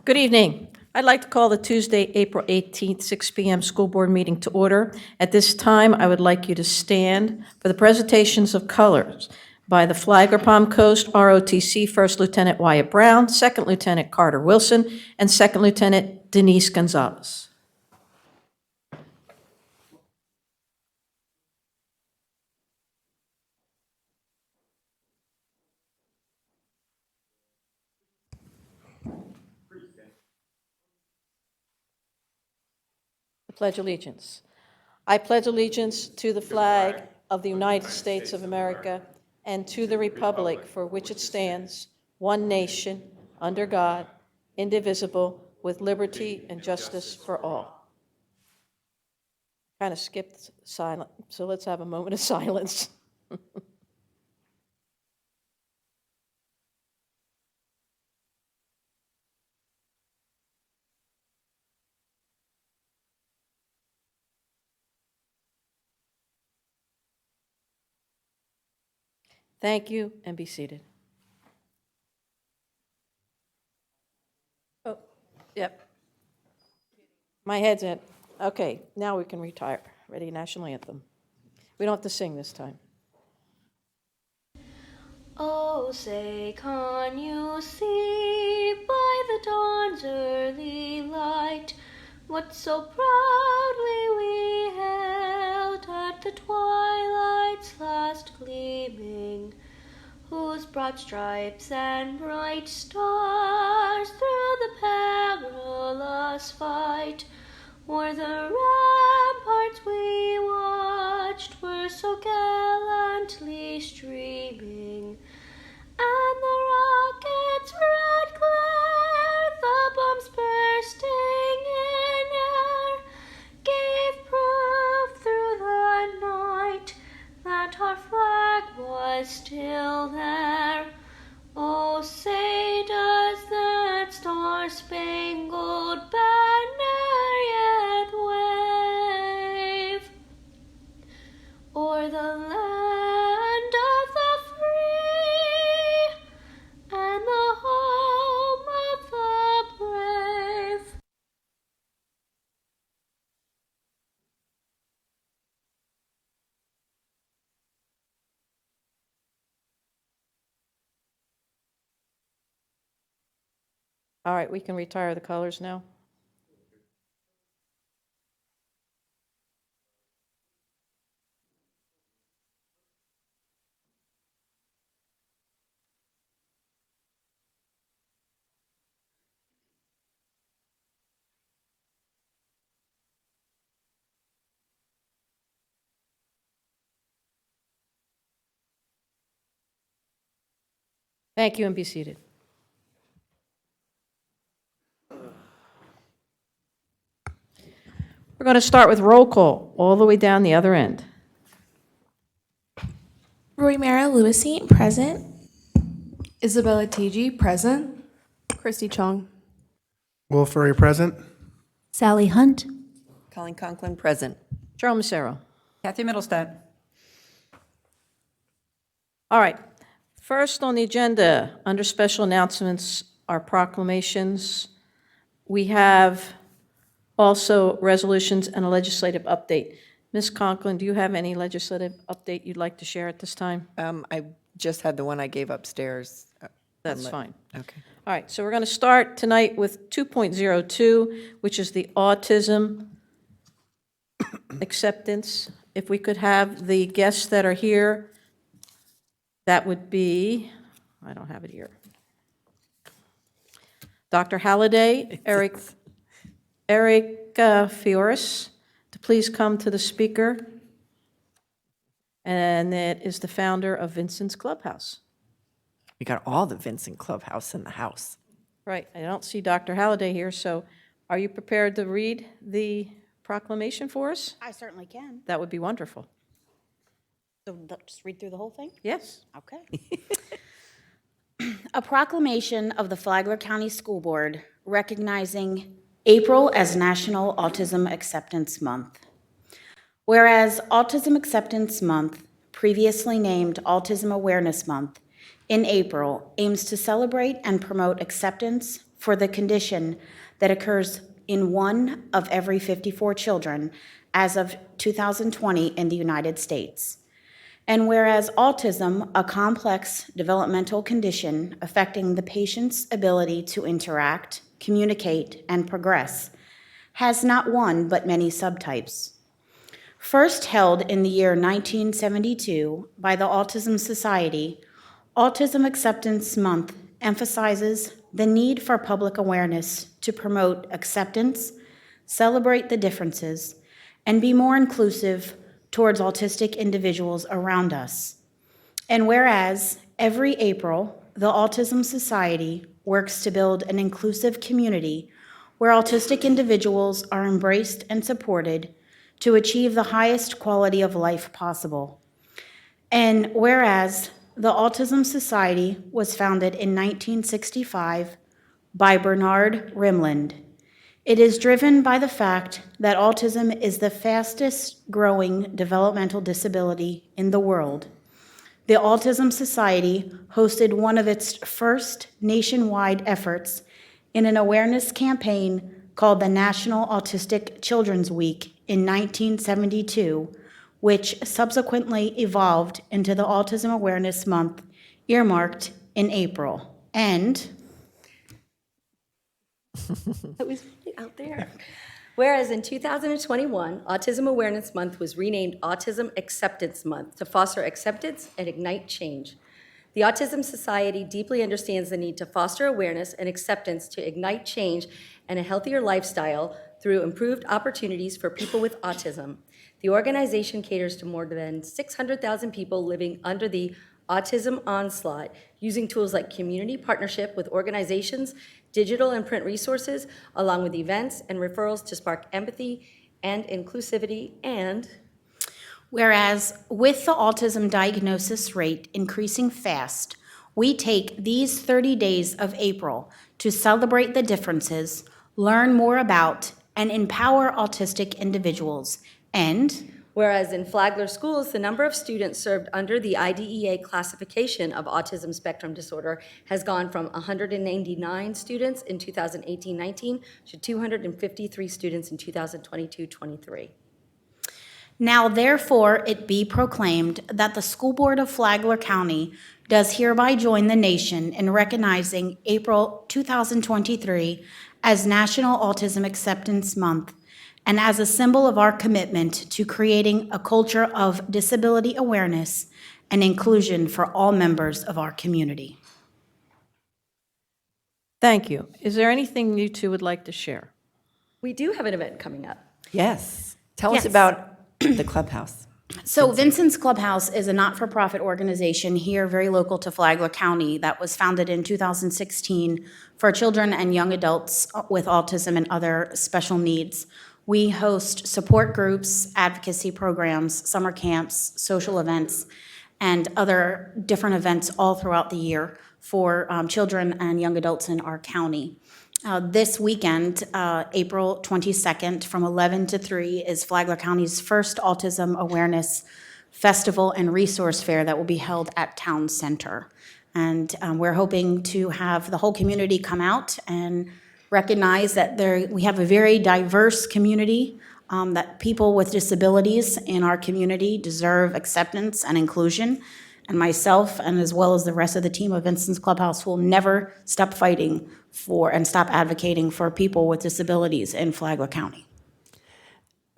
Good evening. I'd like to call the Tuesday, April 18th, 6 p.m. school board meeting to order. At this time, I would like you to stand for the presentations of colors by the Flagler Palm Coast ROTC First Lieutenant Wyatt Brown, Second Lieutenant Carter Wilson, and Second Lieutenant Denise Gonzalez. Pledge allegiance. I pledge allegiance to the flag of the United States of America and to the republic for which it stands, one nation, under God, indivisible, with liberty and justice for all. Kind of skipped silent, so let's have a moment of silence. Thank you, and be seated. Oh, yep. My head's in. Okay, now we can retire. Ready, national anthem. We don't have to sing this time. Oh, say, can you see by the dawn's early light what so proudly we hailed at the twilight's last gleaming, whose broad stripes and bright stars through the perilous fight o'er the ramparts we watched were so gallantly streaming, and the rocket's red glare, the bombs bursting in air, gave proof through the night that our flag was still there. Oh, say, does that star-spangled banner yet wave o'er the land of the free and the home of the brave? All right, we can retire the colors now. Thank you, and be seated. We're going to start with roll call all the way down the other end. Roy Mara Lewisy, present. Isabella Tigi, present. Christy Chong. Will Furry, present. Sally Hunt. Colleen Conklin, present. Cheryl Macero. Kathy Middlestat. All right. First on the agenda, under special announcements, are proclamations. We have also resolutions and a legislative update. Ms. Conklin, do you have any legislative update you'd like to share at this time? I just had the one I gave upstairs. That's fine. Okay. All right, so we're going to start tonight with 2.02, which is the autism acceptance. If we could have the guests that are here, that would be, I don't have it here. Dr. Halliday, Eric Fioris, to please come to the speaker. And it is the founder of Vincent's Clubhouse. We got all the Vincent Clubhouse in the house. Right, I don't see Dr. Halliday here, so are you prepared to read the proclamation for us? I certainly can. That would be wonderful. So just read through the whole thing? Yes? Okay. A proclamation of the Flagler County School Board recognizing April as National Autism Acceptance Month. Whereas Autism Acceptance Month, previously named Autism Awareness Month, in April aims to celebrate and promote acceptance for the condition that occurs in 1 of every 54 children as of 2020 in the United States. And whereas autism, a complex developmental condition affecting the patient's ability to interact, communicate, and progress, has not one but many subtypes. First held in the year 1972 by the Autism Society, Autism Acceptance Month emphasizes the need for public awareness to promote acceptance, celebrate the differences, and be more inclusive towards autistic individuals around us. And whereas every April, the Autism Society works to build an inclusive community where autistic individuals are embraced and supported to achieve the highest quality of life possible. And whereas the Autism Society was founded in 1965 by Bernard Rimland, it is driven by the fact that autism is the fastest growing developmental disability in the world. The Autism Society hosted one of its first nationwide efforts in an awareness campaign called the National Autistic Children's Week in 1972, which subsequently evolved into the Autism Awareness Month, earmarked in April. And It was out there. Whereas in 2021, Autism Awareness Month was renamed Autism Acceptance Month to foster acceptance and ignite change. The Autism Society deeply understands the need to foster awareness and acceptance to ignite change and a healthier lifestyle through improved opportunities for people with autism. The organization caters to more than 600,000 people living under the autism onslaught, using tools like community partnership with organizations, digital and print resources, along with events and referrals to spark empathy and inclusivity. And whereas with the autism diagnosis rate increasing fast, we take these 30 days of April to celebrate the differences, learn more about, and empower autistic individuals. And whereas in Flagler schools, the number of students served under the IDEA classification of autism spectrum disorder has gone from 199 students in 2018-19 to 253 students in 2022-23. now therefore it be proclaimed that the School Board of Flagler County does hereby join the nation in recognizing April 2023 as National Autism Acceptance Month, and as a symbol of our commitment to creating a culture of disability awareness and inclusion for all members of our community. Thank you. Is there anything you two would like to share? We do have an event coming up. Yes. Tell us Yes. about the clubhouse. So Vincent's Clubhouse is a not-for-profit organization here very local to Flagler County that was founded in 2016 for children and young adults with autism and other special needs. We host support groups, advocacy programs, summer camps, social events, and other different events all throughout the year for children and young adults in our county. This weekend, April 22nd, from 11 to 3, is Flagler County's first Autism Awareness Festival and Resource Fair that will be held at Town Center. And we're hoping to have the whole community come out and recognize that we have a very diverse community, that people with disabilities in our community deserve acceptance and inclusion. And myself, and as well as the rest of the team of Vincent's Clubhouse, will never stop fighting for and stop advocating for people with disabilities in Flagler County.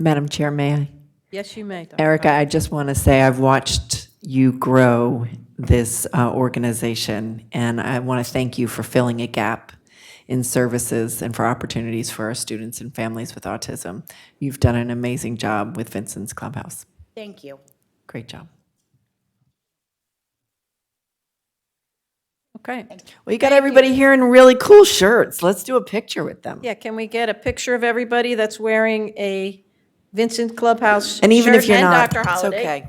Madam Chair, may I? Yes, you may, Dr. Erica, Bauer. I just want to say I've watched you grow this organization, and I want to thank you for filling a gap in services and for opportunities for our students and families with autism. You've done an amazing job with Vincent's Clubhouse. Thank you. Great job. Okay. Well, you got everybody here in really cool shirts. Let's do a picture with them. Yeah, can we get a picture of everybody that's wearing a Vincent Clubhouse And even shirt if you're and not, Dr. it's Holliday? okay.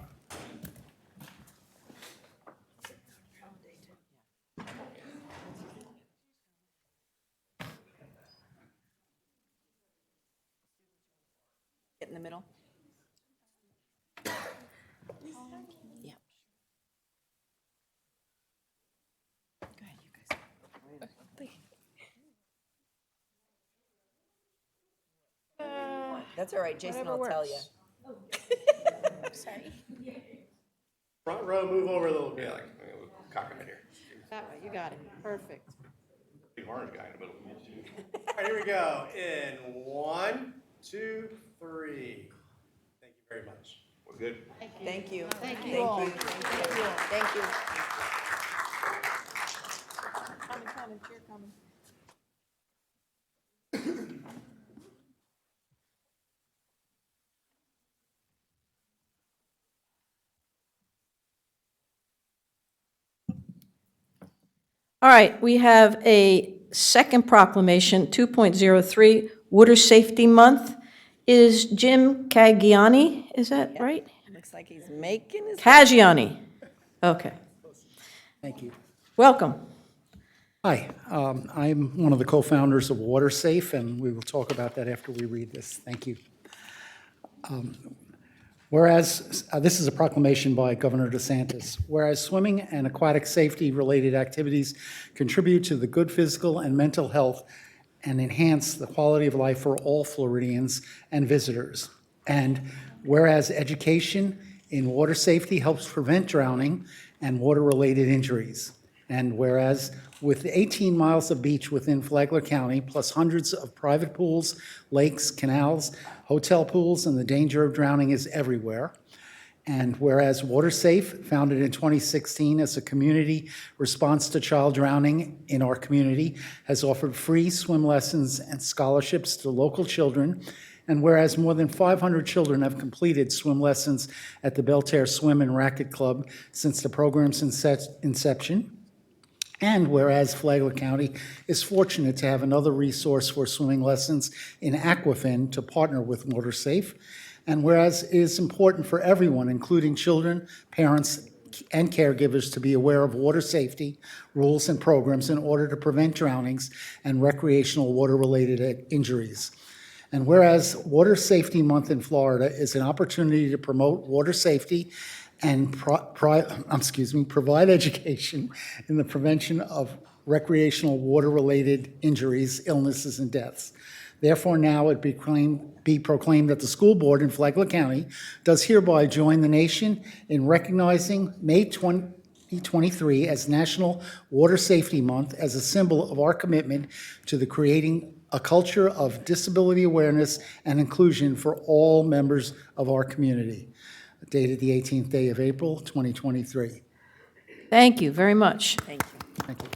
Get in the middle. Yeah. Go ahead, you guys. That's all right, Jason will tell you. Front row, move over a little bit. Yeah, like cock right here. That way, you got it. Perfect. Big orange guy in the middle. All right, here we go. In 1, 2, 3. Thank you very much. We're good. Thank you. Thank you all. Thank you. Coming, cheer coming. All right, we have a second proclamation, 2.03, Water Safety Month. Is Jim Caggiani, is that right? Looks like he's making his. Caggiani. Okay, Thank you. welcome. Hi, I'm one of the co-founders of WaterSafe, and we will talk about that after we read this. Thank you. Whereas, this is a proclamation by Governor DeSantis, whereas swimming and aquatic safety-related activities contribute to the good physical and mental health and enhance the quality of life for all Floridians and visitors. And whereas education in water safety helps prevent drowning and water-related injuries. And whereas with 18 miles of beach within Flagler County, plus hundreds of private pools, lakes, canals, hotel pools, and the danger of drowning is everywhere. And whereas WaterSafe, founded in 2016 as a community response to child drowning in our community, has offered free swim lessons and scholarships to local children. And whereas more than 500 children have completed swim lessons at the Belterre Swim and Racket Club since the program's inception. And whereas Flagler County is fortunate to have another resource for swimming lessons in Aquafin to partner with WaterSafe. And whereas it is important for everyone, including children, parents, and caregivers, to be aware of water safety rules and programs in order to prevent drownings and recreational water-related injuries. And whereas Water Safety Month in Florida is an opportunity to promote water safety and provide education in the prevention of recreational water-related injuries, illnesses, and deaths. Therefore, now it be proclaimed that the school board in Flagler County does hereby join the nation in recognizing May 2023 as National Water Safety Month as a symbol of our commitment to the creating a culture of disability awareness and inclusion for all members of our community. Dated the 18th day of April, 2023. Thank you very much. Thank you. Thank you.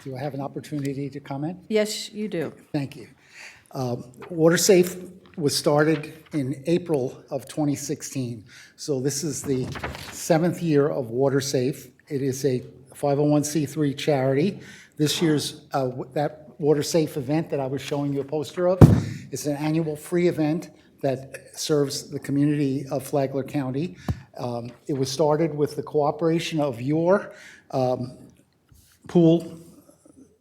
Do I have an opportunity to comment? Yes, you do. Thank you. WaterSafe was started in April of 2016. So this is the 7th year of WaterSafe. It is a 501c3 charity. This year's that WaterSafe event that I was showing you a poster of is an annual free event that serves the community of Flagler County. It was started with the cooperation of your pool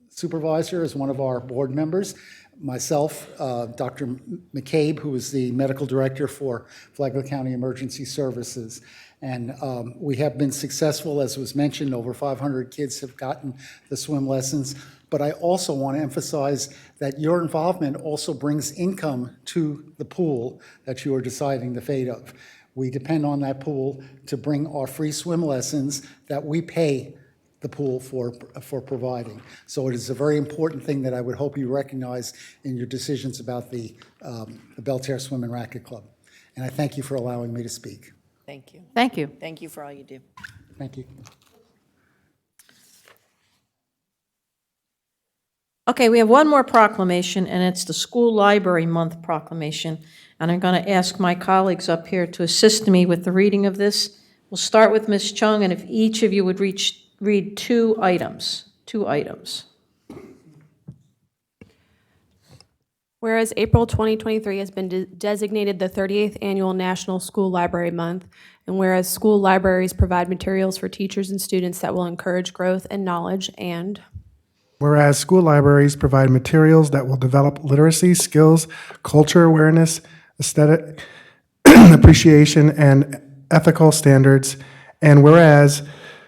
supervisor as one of our board members, myself, Dr. McCabe, who is the medical director for Flagler County Emergency Services. And we have been successful, as was mentioned, over 500 kids have gotten the swim lessons. But I also want to emphasize that your involvement also brings income to the pool that you are deciding the fate of. We depend on that pool to bring our free swim lessons that we pay the pool for providing. So it is a very important thing that I would hope you recognize in your decisions about the Belterre Swim and Racket Club. And I thank you for allowing me to speak. Thank you. Thank you. Thank you for all you do. Thank you. Okay, we have one more proclamation, and it's the School Library Month proclamation. And I'm going to ask my colleagues up here to assist me with the reading of this. We'll start with Ms. Chung, and if each of you would read two items. Whereas April 2023 has been designated the 38th Annual National School Library Month, and whereas school libraries provide materials for teachers and students that will encourage growth and knowledge, and Whereas school libraries provide materials that will develop literacy skills, culture awareness, aesthetic appreciation, and ethical standards. And whereas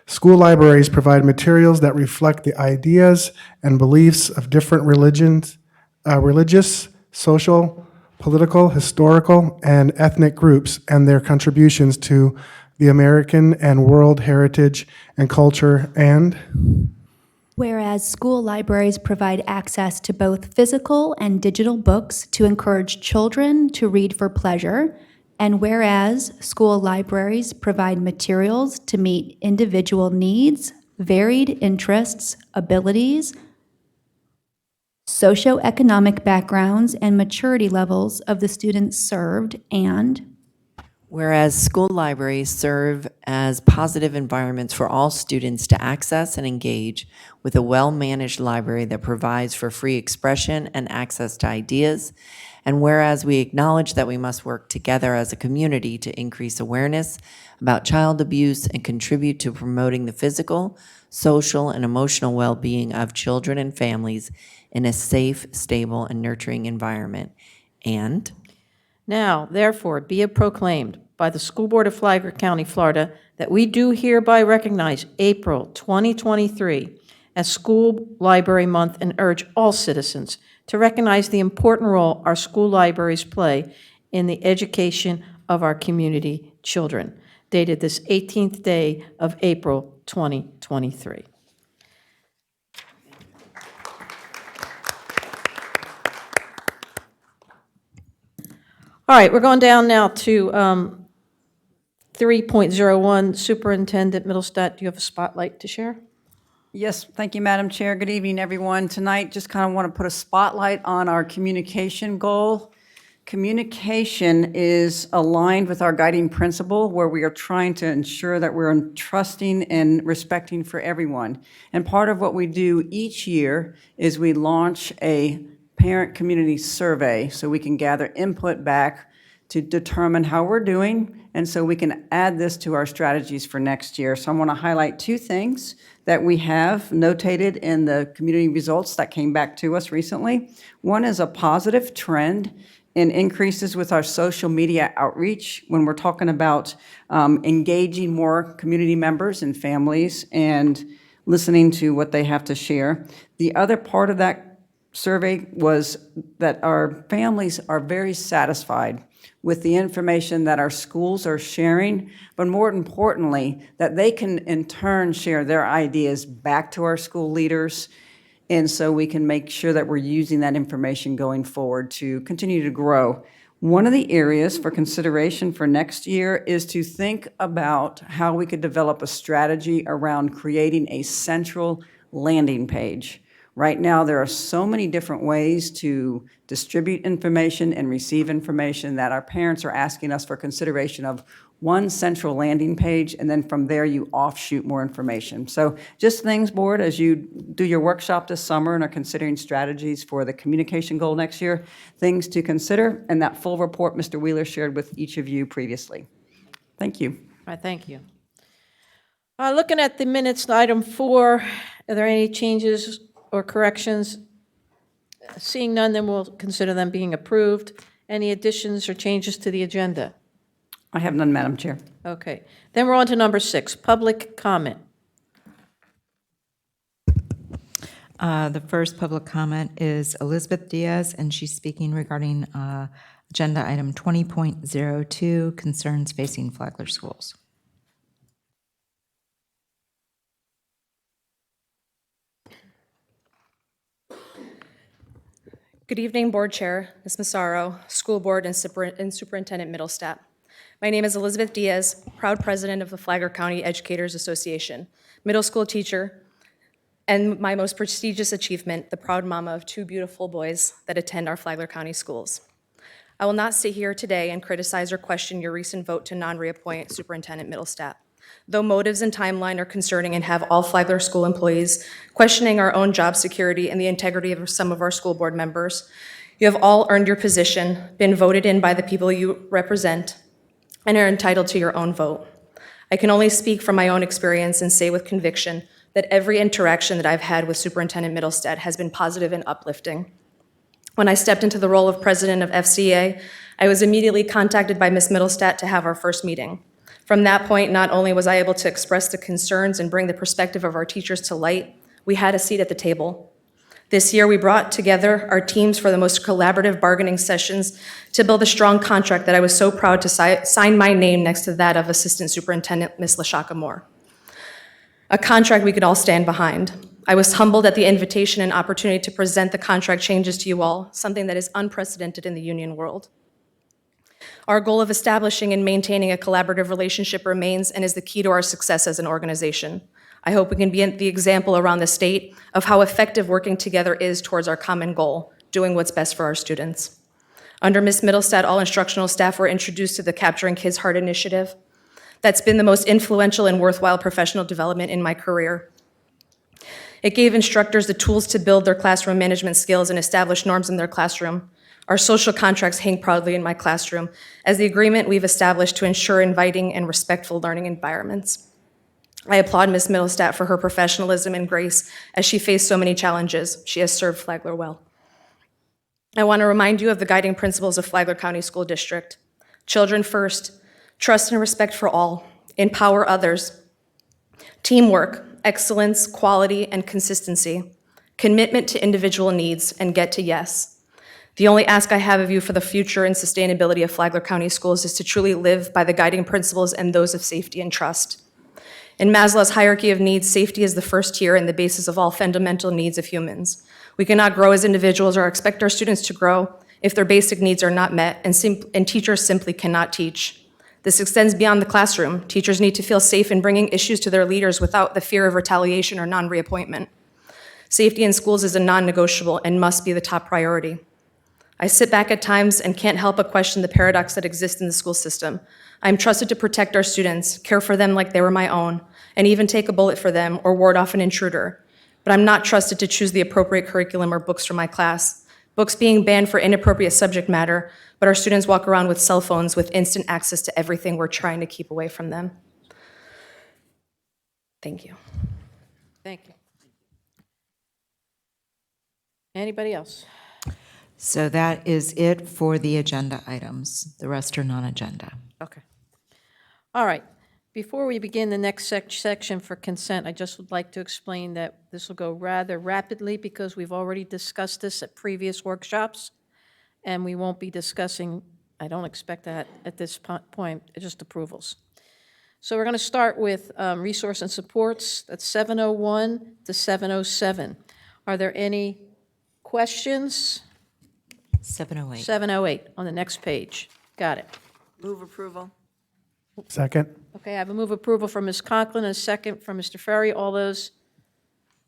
school libraries provide materials that reflect the ideas and beliefs of different religions, religious, social, political, historical, and ethnic groups and their contributions to the American and world heritage and culture, and Whereas school libraries provide access to both physical and digital books to encourage children to read for pleasure, and whereas school libraries provide materials to meet individual needs, varied interests, abilities, socioeconomic backgrounds, and maturity levels of the students served, and Whereas school libraries serve as positive environments for all students to access and engage with a well-managed library that provides for free expression and access to ideas, and whereas we acknowledge that we must work together as a community to increase awareness about child abuse and contribute to promoting the physical, social, and emotional well-being of children and families in a safe, stable, and nurturing environment. And Now, therefore, be it proclaimed by the School Board of Flagler County, Florida, that we do hereby recognize April 2023 as School Library Month and urge all citizens to recognize the important role our school libraries play in the education of our community children. Dated this 18th day of April 2023. All right, we're going down now to 3.01, Superintendent Middlestat, do you have a spotlight to share? Yes, thank you, Madam Chair. Good evening, everyone. Tonight, just kind of want to put a spotlight on our communication goal. Communication is aligned with our guiding principle, where we are trying to ensure that we're trusting and respecting for everyone. And part of what we do each year is we launch a parent community survey so we can gather input back to determine how we're doing, and so we can add this to our strategies for next year. So I want to highlight two things that we have notated in the community results that came back to us recently. One is a positive trend in increases with our social media outreach when we're talking about engaging more community members and families and listening to what they have to share. The other part of that survey was that our families are very satisfied with the information that our schools are sharing, but more importantly, that they can in turn share their ideas back to our school leaders, and so we can make sure that we're using that information going forward to continue to grow. One of the areas for consideration for next year is to think about how we could develop a strategy around creating a central landing page. Right now, there are so many different ways to distribute information and receive information that our parents are asking us for consideration of one central landing page, and then from there you offshoot more information. So just things, board, as you do your workshop this summer and are considering strategies for the communication goal next year, things to consider, and that full report Mr. Wheeler shared with each of you previously. Thank you. All right, thank you. Looking at the minutes, item 4, are there any changes or corrections? Seeing none, then we'll consider them being approved. Any additions or changes to the agenda? I have none, Madam Chair. Okay. Then we're on to number 6, public comment. The first public comment is Elizabeth Diaz, and she's speaking regarding agenda item 20.02, concerns facing Flagler schools. Good evening, Board Chair, Ms. Massaro, School Board, and Superintendent Middlestat. My name is Elizabeth Diaz, proud president of the Flagler County Educators Association, middle school teacher, and my most prestigious achievement, the proud mama of 2 beautiful boys that attend our Flagler County schools. I will not sit here today and criticize or question your recent vote to non-reappoint Superintendent Middlestat. Though motives and timeline are concerning and have all Flagler school employees questioning our own job security and the integrity of some of our school board members, you have all earned your position, been voted in by the people you represent, and are entitled to your own vote. I can only speak from my own experience and say with conviction that every interaction that I've had with Superintendent Middlestat has been positive and uplifting. When I stepped into the role of president of FCA, I was immediately contacted by Ms. Middlestat to have our first meeting. From that point, not only was I able to express the concerns and bring the perspective of our teachers to light, we had a seat at the table. This year, we brought together our teams for the most collaborative bargaining sessions to build a strong contract that I was so proud to sign my name next to that of Assistant Superintendent Ms. LaShaka Moore. A contract we could all stand behind. I was humbled at the invitation and opportunity to present the contract changes to you all, something that is unprecedented in the union world. Our goal of establishing and maintaining a collaborative relationship remains and is the key to our success as an organization. I hope we can be the example around the state of how effective working together is towards our common goal, doing what's best for our students. Under Ms. Middlestad, all instructional staff were introduced to the Capturing Kids' Heart initiative. That's been the most influential and worthwhile professional development in my career. It gave instructors the tools to build their classroom management skills and establish norms in their classroom. Our social contracts hang proudly in my classroom as the agreement we've established to ensure inviting and respectful learning environments. I applaud Ms. Middlestat for her professionalism and grace as she faced so many challenges. She has served Flagler well. I want to remind you of the guiding principles of Flagler County School District. Children first, trust and respect for all, empower others, teamwork, excellence, quality, and consistency, commitment to individual needs, and get to yes. The only ask I have of you for the future and sustainability of Flagler County Schools is to truly live by the guiding principles and those of safety and trust. In Maslow's hierarchy of needs, safety is the first tier and the basis of all fundamental needs of humans. We cannot grow as individuals or expect our students to grow if their basic needs are not met, and teachers simply cannot teach. This extends beyond the classroom. Teachers need to feel safe in bringing issues to their leaders without the fear of retaliation or non-reappointment. Safety in schools is a non-negotiable and must be the top priority. I sit back at times and can't help but question the paradox that exists in the school system. I'm trusted to protect our students, care for them like they were my own, and even take a bullet for them or ward off an intruder. But I'm not trusted to choose the appropriate curriculum or books for my class. Books being banned for inappropriate subject matter, but our students walk around with cell phones with instant access to everything we're trying to keep away from them. Thank you. Thank you. Anybody else? So that is it for the agenda items. The rest are non-agenda. Okay. All right. Before we begin the next section for consent, I just would like to explain that this will go rather rapidly because we've already discussed this at previous workshops, and we won't be discussing, I don't expect that at this point, just approvals. So we're going to start with resource and supports. That's 701 to 707. Are there any questions? 708. 708 on the next page. Got it. Move approval. Second. Okay, I have a move approval from Ms. Conklin and a second from Mr. Ferry. All those,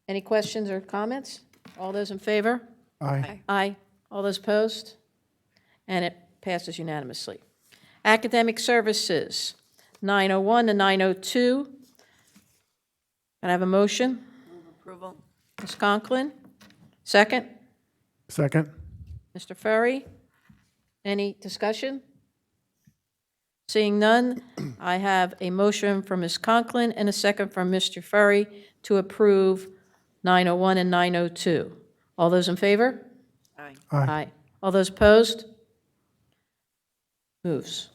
any questions or comments? All those in favor? Aye. Aye. All those opposed? And it passes unanimously. Academic services, 901 to 902. Can I have a motion? Move approval. Ms. Conklin, second. Second. Mr. Ferry, any discussion? Seeing none, I have a motion from Ms. Conklin and a second from Mr. Ferry to approve 901 and 902. All those in favor? Aye. Aye. All those opposed? Moves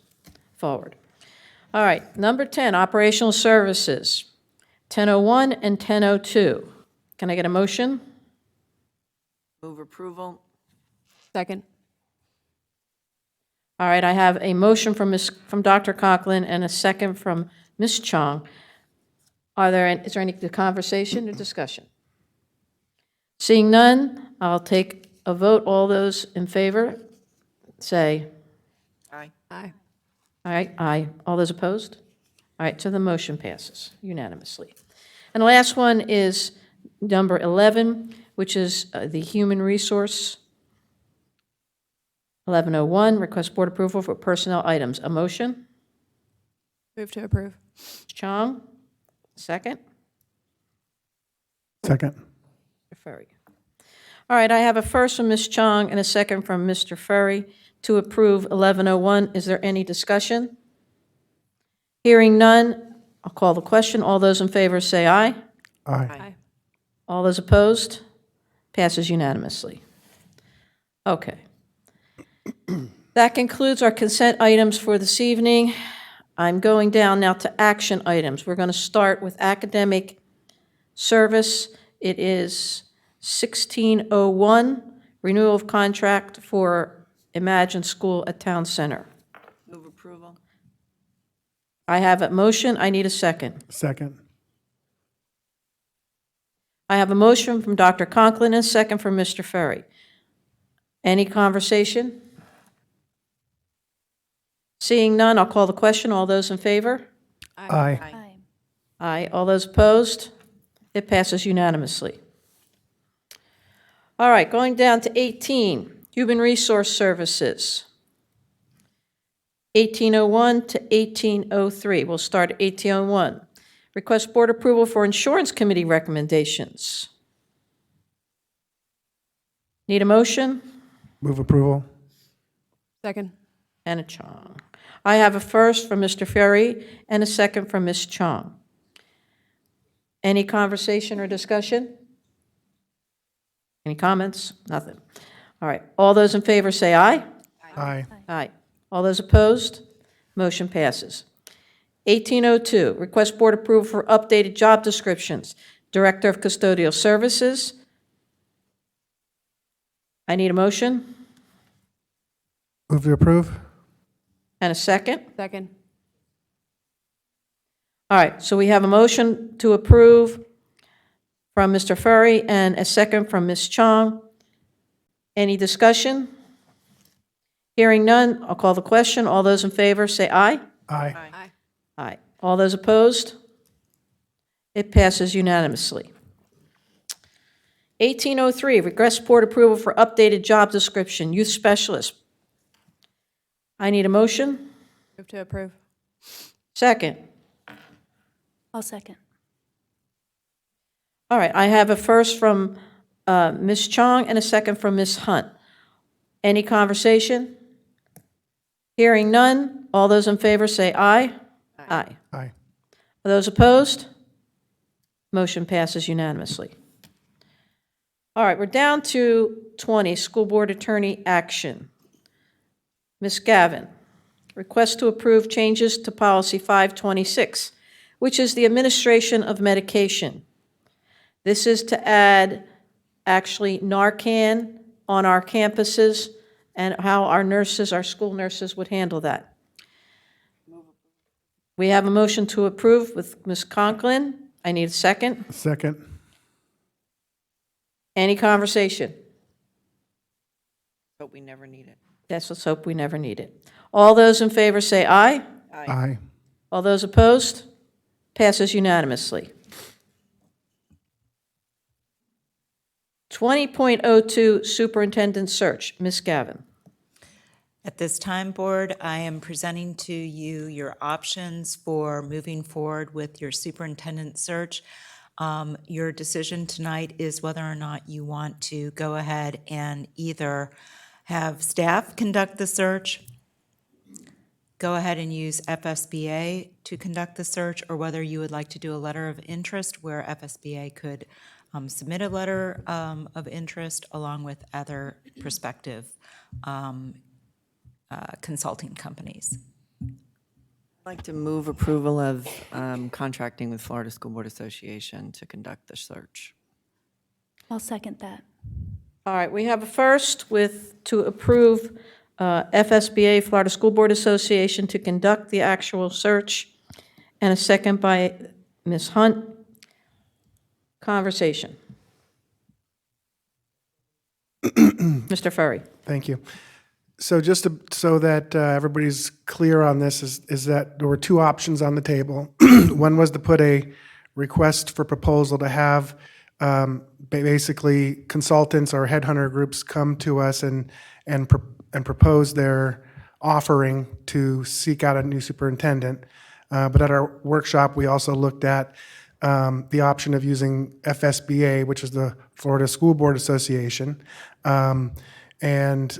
forward. All right, number 10, operational services, 1001 and 1002. Can I get a motion? Move approval. Second. All right, I have a motion from Dr. Conklin and a second from Ms. Chong. Is there any conversation or discussion? Seeing none, I'll take a vote. All those in favor, say Aye. Aye. all right, aye. All those opposed? All right, so the motion passes unanimously. And the last one is number 11, which is the human resource. 1101, request board approval for personnel items. A motion? Move to approve. Chong, second. Second. Mr. Ferry. All right, I have a first from Ms. Chong and a second from Mr. Ferry to approve 1101. Is there any discussion? Hearing none, I'll call the question. All those in favor say aye. Aye. All those opposed? Passes unanimously. Okay. That concludes our consent items for this evening. I'm going down now to action items. We're going to start with academic service. It is 1601, renewal of contract for Imagine School at Town Center. Move approval. I have a motion, I need a second. Second. I have a motion from Dr. Conklin and a second from Mr. Ferry. Any conversation? Seeing none, I'll call the question. All those in favor? Aye. Aye. All those opposed? It passes unanimously. All right, going down to 18, Human Resource Services. 1801 to 1803. We'll start at 1801. Request board approval for Insurance Committee recommendations. Need a motion? Move approval. Second. Anna Chong. I have a first from Mr. Ferry and a second from Ms. Chong. Any conversation or discussion? Any comments? Nothing. All right. All those in favor say aye. Aye. Aye. All those opposed? Motion passes. 1802, request board approval for updated job descriptions. Director of Custodial Services. I need a motion Move to approve. and a second. Second. All right, so we have a motion to approve from Mr. Furry and a second from Ms. Chong. Any discussion? Hearing none, I'll call the question. All those in favor say aye. Aye. Aye. All those opposed? It passes unanimously. 1803, request board approval for updated job description, youth specialist. I need a motion. Move to approve. Second. I'll second. All right, I have a first from Ms. Chong and a second from Ms. Hunt. Any conversation? Hearing none, all those in favor say aye. Aye. Aye. Are those opposed? Motion passes unanimously. All right, we're down to 20, school board attorney action. Ms. Gavin, request to approve changes to policy 526, which is the administration of medication. This is to add actually Narcan on our campuses and how our nurses, our school nurses would handle that. We have a motion to approve with Ms. Conklin. I need a second. Second. Any conversation? But we never need it. Let's hope we never need it. All those in favor say aye. Aye. All those opposed? Passes unanimously. 20.02 Superintendent Search. Ms. Gavin. At this time, Board, I am presenting to you your options for moving forward with your superintendent search. Your decision tonight is whether or not you want to go ahead and either have staff conduct the search, go ahead and use FSBA to conduct the search, or whether you would like to do a letter of interest where FSBA could submit a letter of interest along with other prospective consulting companies. I'd like to move approval of contracting with Florida School Board Association to conduct the search. I'll second that. All right, we have a first to approve FSBA, Florida School Board Association, to conduct the actual search, and a second by Ms. Hunt. Conversation. Mr. Furry. Thank you. So just so that everybody's clear on this, is that there were two options on the table. One was to put a request for proposal to have basically consultants or headhunter groups come to us and propose their offering to seek out a new superintendent. But at our workshop, we also looked at the option of using FSBA, which is the Florida School Board Association, and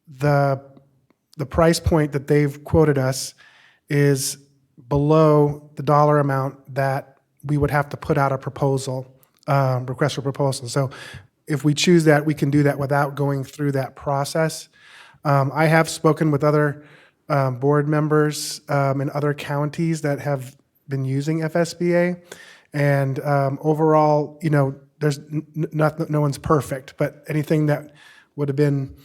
the price point that they've quoted us is below the dollar amount that we would have to put out a proposal, request for proposal. So if we choose that, we can do that without going through that process. I have spoken with other board members in other counties that have been using FSBA, and overall, there's no one's perfect, but anything that would have been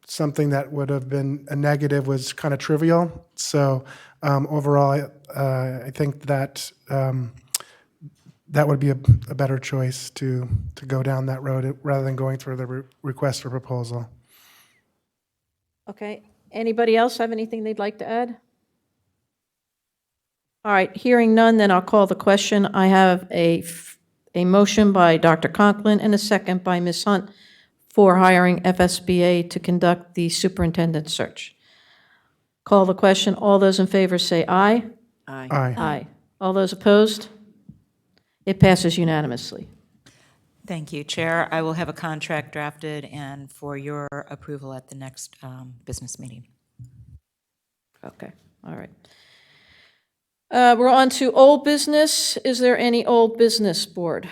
something that would have been a negative was kind of trivial. So overall, I think that that would be a better choice to go down that road rather than going through the request for proposal. Okay. Anybody else have anything they'd like to add? All right, hearing none, then I'll call the question. I have a motion by Dr. Conklin and a second by Ms. Hunt for hiring FSBA to conduct the superintendent search. Call the question. All those in favor say aye. Aye. Aye. Aye. All those opposed? It passes unanimously. Thank you, Chair. I will have a contract drafted and for your approval at the next business meeting. Okay, all right. We're on to old business. Is there any old business, Board?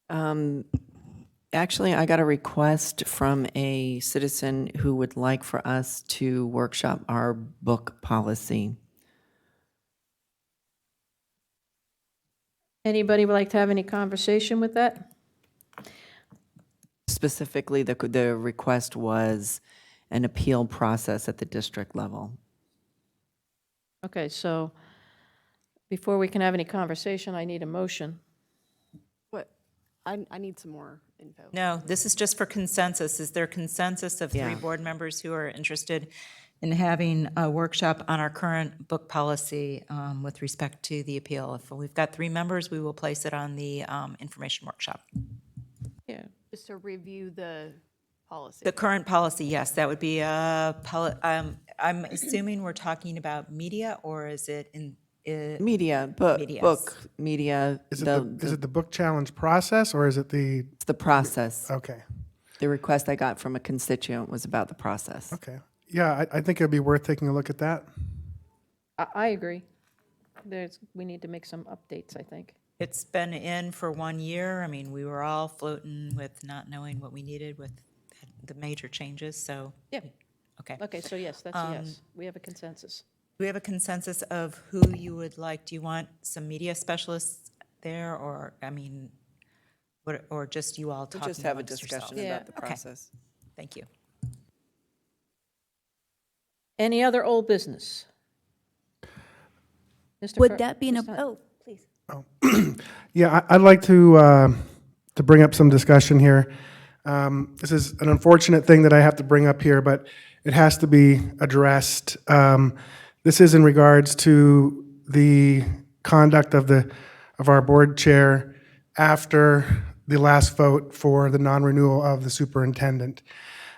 Actually, I got a request from a citizen who would like for us to workshop our book policy. Anybody would like to have any conversation with that? Specifically, the request was an appeal process at the district level. Okay, so before we can have any conversation, I need a motion. What? I need some more info. No, this is just for consensus. Is there consensus of 3 Yeah. board members who are interested in having a workshop on our current book policy with respect to the appeal? If we've got 3 members, we will place it on the information workshop. Yeah. Just to review the policy. The current policy, yes, that would be I'm assuming we're talking about media, or is it in? Media, Medias. book, media. Is it the book challenge process, or is it the? It's the process. Okay. The request I got from a constituent was about the process. Okay. Yeah, I think it'd be worth taking a look at that. I agree. We need to make some updates, I think. It's been in for 1 year. I mean, we were all floating with not knowing what we needed with the major changes, so. Yeah. Okay. Okay, so yes, that's a yes. We have a consensus. Do we have a consensus of who you would like? Do you want some media specialists there, or, I mean, or just you all We'll talking just have a amongst discussion yourselves? about the Okay. process. Thank you. Any other old business? Mr. Would that be Ms. Hunt? oh, please. Yeah, I'd like to bring up some discussion here. This is an unfortunate thing that I have to bring up here, but it has to be addressed. This is in regards to the conduct of our board chair after the last vote for the non-renewal of the superintendent.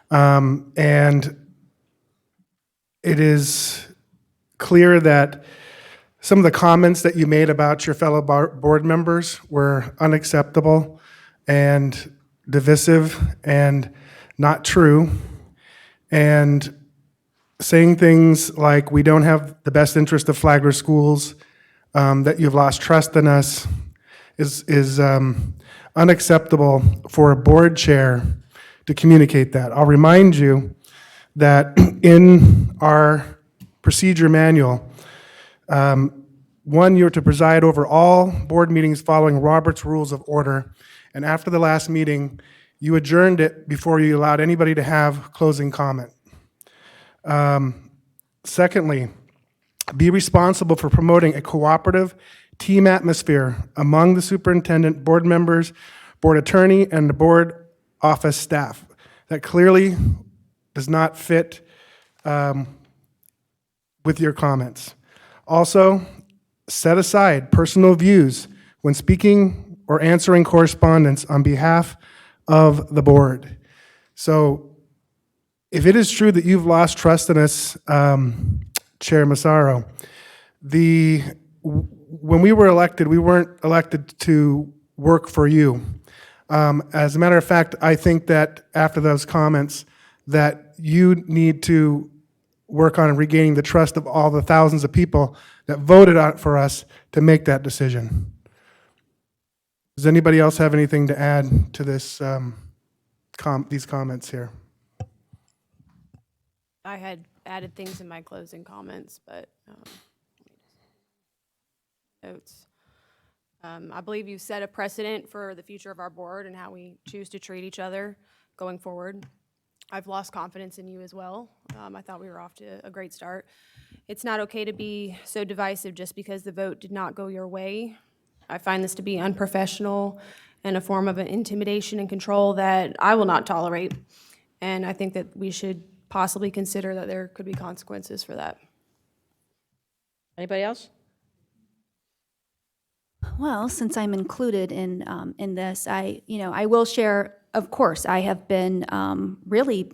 And it is clear that some of the comments that you made about your fellow board members were unacceptable and divisive and not true. And saying things like, we don't have the best interest of Flagler schools, that you've lost trust in us, is unacceptable for a board chair to communicate that. I'll remind you that in our procedure manual, one, you're to preside over all board meetings following Robert's Rules of Order. And after the last meeting, you adjourned it before you allowed anybody to have closing comment. Secondly, be responsible for promoting a cooperative team atmosphere among the superintendent, board members, board attorney, and the board office staff. That clearly does not fit with your comments. Also, set aside personal views when speaking or answering correspondence on behalf of the board. So if it is true that you've lost trust in us, Chair Massaro, when we were elected, we weren't elected to work for you. As a matter of fact, I think that after those comments, that you need to work on regaining the trust of all the thousands of people that voted out for us to make that decision. Does anybody else have anything to add to this, these comments here? I had added things in my closing comments, but notes. I believe you set a precedent for the future of our board and how we choose to treat each other going forward. I've lost confidence in you as well. I thought we were off to a great start. It's not okay to be so divisive just because the vote did not go your way. I find this to be unprofessional and a form of an intimidation and control that I will not tolerate. And I think that we should possibly consider that there could be consequences for that. Anybody else? Well, since I'm included in this, I will share. Of course, I have been really.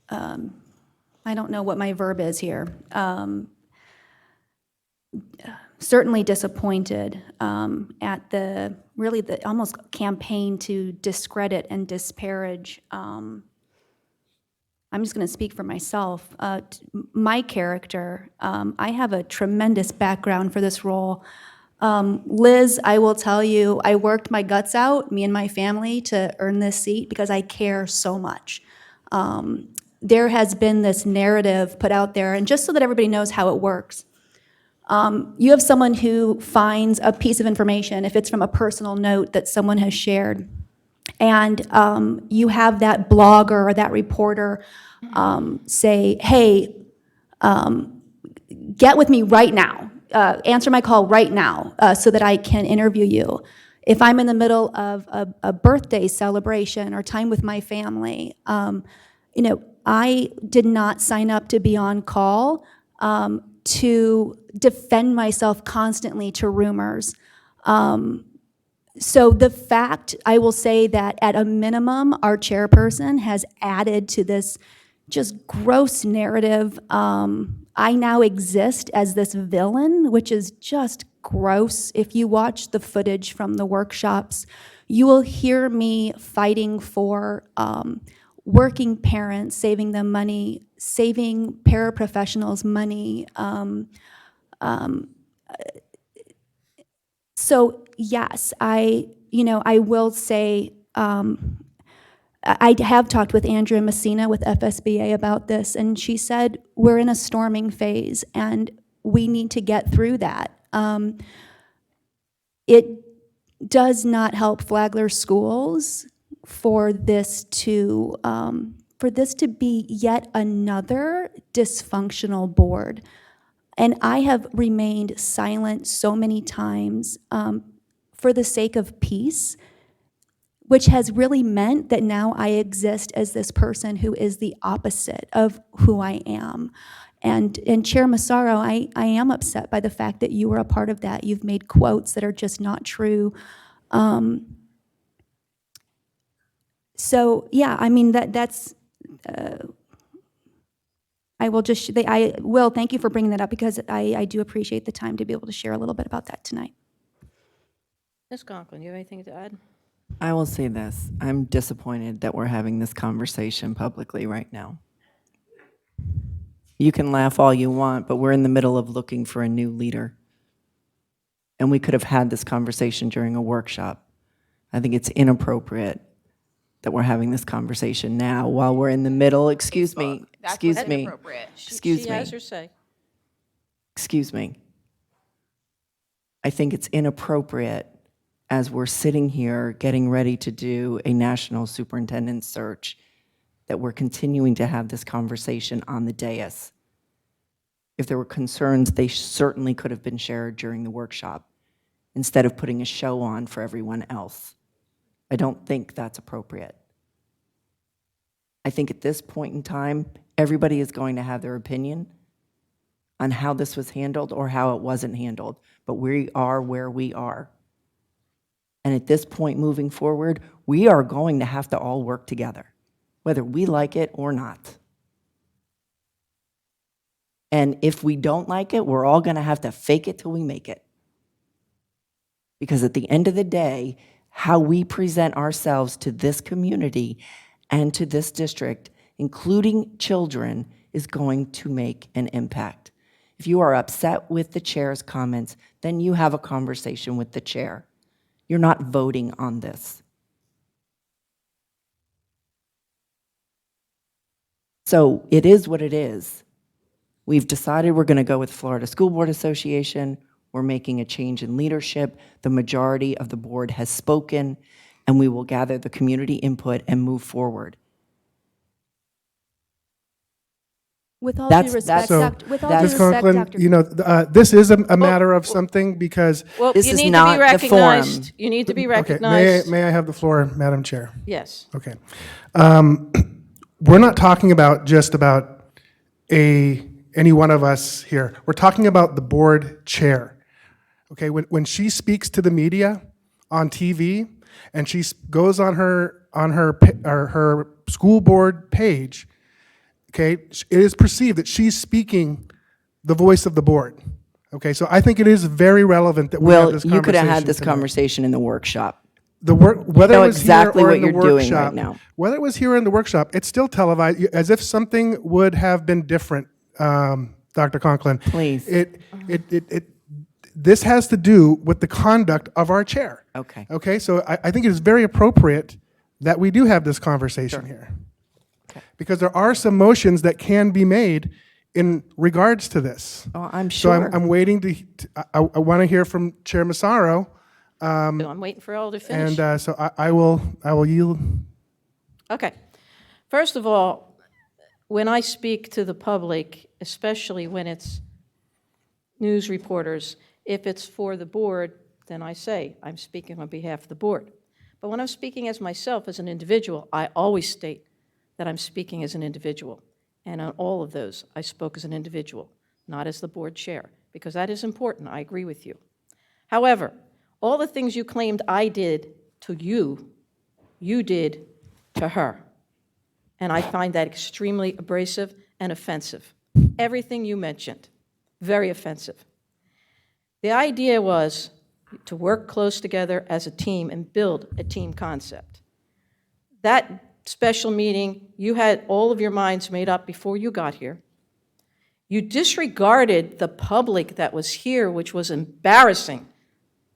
I don't know what my verb is here. Certainly disappointed at the almost campaign to discredit and disparage. I'm just going to speak for myself. My character. I have a tremendous background for this role. Liz, I will tell you, I worked my guts out, me and my family, to earn this seat because I care so much. There has been this narrative put out there, and just so that everybody knows how it works, you have someone who finds a piece of information, if it's from a personal note that someone has shared, and you have that blogger or that reporter say, hey, get with me right now. Answer my call right now so that I can interview you. If I'm in the middle of a birthday celebration or time with my family, I did not sign up to be on call to defend myself constantly to rumors. So the fact, I will say that at a minimum, our chairperson has added to this just gross narrative. I now exist as this villain, which is just gross. If you watch the footage from the workshops, you will hear me fighting for working parents, saving them money, saving paraprofessionals money. So yes, I will say, I have talked with Andrea Messina with FSBA about this, and she said we're in a storming phase, and we need to get through that. It does not help Flagler schools for this to be yet another dysfunctional board. And I have remained silent so many times for the sake of peace, which has really meant that now I exist as this person who is the opposite of who I am. And Chair Massaro, I am upset by the fact that you were a part of that. You've made quotes that are just not true. So yeah, I mean that's. I will thank you for bringing that up because I do appreciate the time to be able to share a little bit about that tonight. Ms. Conklin, you have anything to add? I will say this. I'm disappointed that we're having this conversation publicly right now. You can laugh all you want, but we're in the middle of looking for a new leader. And we could have had this conversation during a workshop. I think it's inappropriate that we're having this conversation now while we're in the middle. Excuse me. Excuse me. Excuse She me. has her say. Excuse me. I think it's inappropriate as we're sitting here getting ready to do a national superintendent search that we're continuing to have this conversation on the dais. If there were concerns, they certainly could have been shared during the workshop instead of putting a show on for everyone else. I don't think that's appropriate. I think at this point in time, everybody is going to have their opinion on how this was handled or how it wasn't handled, but we are where we are. And at this point moving forward, we are going to have to all work together, whether we like it or not. And if we don't like it, we're all going to have to fake it till we make it. Because at the end of the day, how we present ourselves to this community and to this district, including children, is going to make an impact. If you are upset with the chair's comments, then you have a conversation with the chair. You're not voting on this. So it is what it is. We've decided we're going to go with Florida School Board Association. We're making a change in leadership. The majority of the board has spoken, and we will gather the community input and move forward. With all That's- due respect, So, with all due Ms. respect, Conklin, Dr. you know, this is a matter of something because, Well, This you is need to not be the forum. recognized. You need to be okay, recognized. may I have the floor, Madam Chair? Yes. Okay. We're not talking about just about any one of us here. We're talking about the board chair. Okay, when she speaks to the media on TV and she goes on her school board page, okay, it is perceived that she's speaking the voice of the board. Okay, so I think it is very relevant that we have Well, this you conversation could have had this tonight. conversation in the workshop. Whether know it was exactly here or what in the you're doing workshop, right now. whether it was here or in the workshop, it's still televised, as if something would have been different, Dr. Conklin. Please. This has to do with the conduct of our chair. Okay. Okay, so I think it is very appropriate that we do have this conversation here. Because there are some motions that can be made in regards to this. Oh, I'm So sure. I'm waiting I want to hear from Chair Massaro. I'm waiting for all to finish. And so I will yield. Okay. First of all, when I speak to the public, especially when it's news reporters, if it's for the board, then I say I'm speaking on behalf of the board. But when I'm speaking as myself, as an individual, I always state that I'm speaking as an individual. And on all of those, I spoke as an individual, not as the board chair, because that is important. I agree with you. However, all the things you claimed I did to you, you did to her. And I find that extremely abrasive and offensive. Everything you mentioned, very offensive. The idea was to work close together as a team and build a team concept. That special meeting, you had all of your minds made up before you got here. You disregarded the public that was here, which was embarrassing,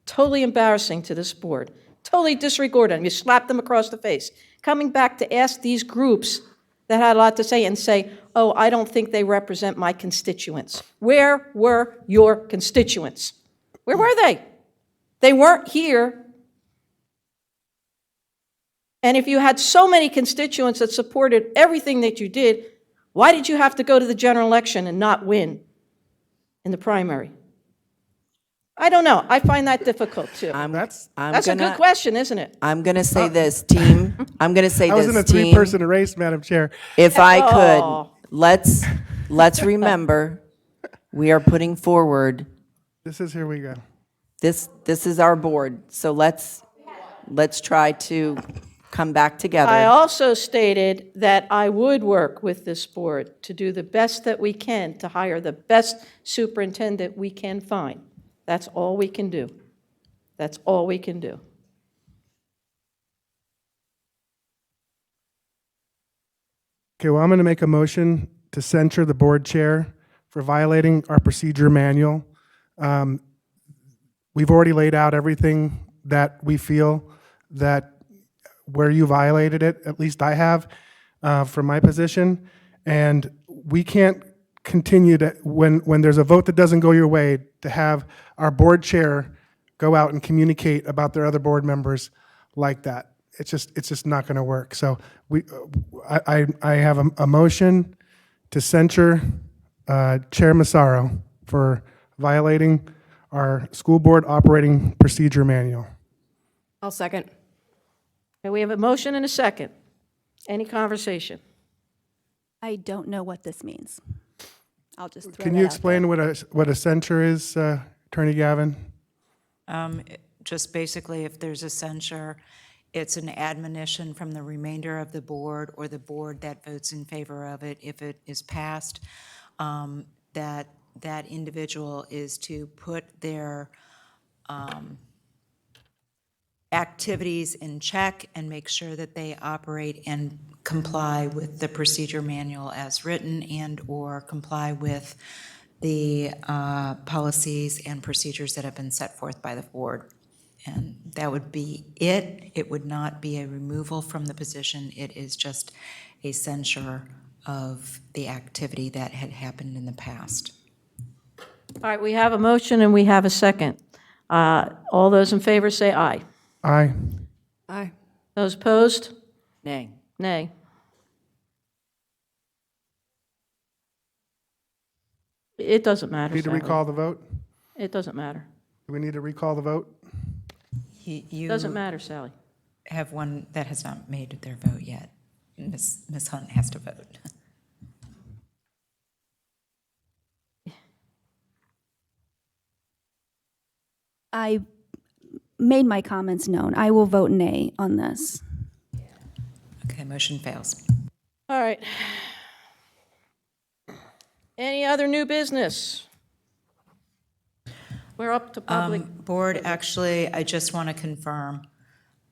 totally embarrassing to this board. Totally disregarded them. You slapped them across the face. Coming back to ask these groups that had a lot to say and say, oh, I don't think they represent my constituents. Where were your constituents? Where were they? They weren't here. And if you had so many constituents that supported everything that you did, why did you have to go to the general election and not win in the primary? I don't know. I find that difficult, too. That's a good question, isn't it? I'm going to say this, team. I'm going to say I this, was in a team. three-person race, Madam Chair. If I could, Oh. let's remember, we are putting forward, Here we go. this is our board. So let's try to come back together. I also stated that I would work with this board to do the best that we can to hire the best superintendent we can find. That's all we can do. That's all we can do. Okay, well, I'm going to make a motion to censure the board chair for violating our procedure manual. We've already laid out everything that we feel that where you violated it, at least I have, from my position. And we can't continue to, when there's a vote that doesn't go your way, to have our board chair go out and communicate about their other board members like that. It's just not going to work. So I have a motion to censure Chair Massaro for violating our school board operating procedure manual. I'll second. Okay, we have a motion and a second. Any conversation? I don't know what this means. I'll just throw Can that you out explain what a censure is, Attorney Gavin? Just basically, if there's a censure, it's an admonition from the remainder of the board or the board that votes in favor of it. If it is passed, that individual is to put their activities in check and make sure that they operate and comply with the procedure manual as written and/or comply with the policies and procedures that have been set forth by the board. And that would be it. It would not be a removal from the position. It is just a censure of the activity that had happened in the past. All right, we have a motion and we have a second. All those in favor say aye. Aye. Aye. Those opposed? Nay. Nay. It doesn't matter, Need to Sally. recall the vote? It doesn't matter. Do we need to recall the vote? You Doesn't matter, Sally. have one that has not made their vote yet. Ms. Hunt has to vote. I made my comments known. I will vote nay on this. Okay, motion fails. All right. Any other new business? We're up to public. Board, actually, I just want to confirm,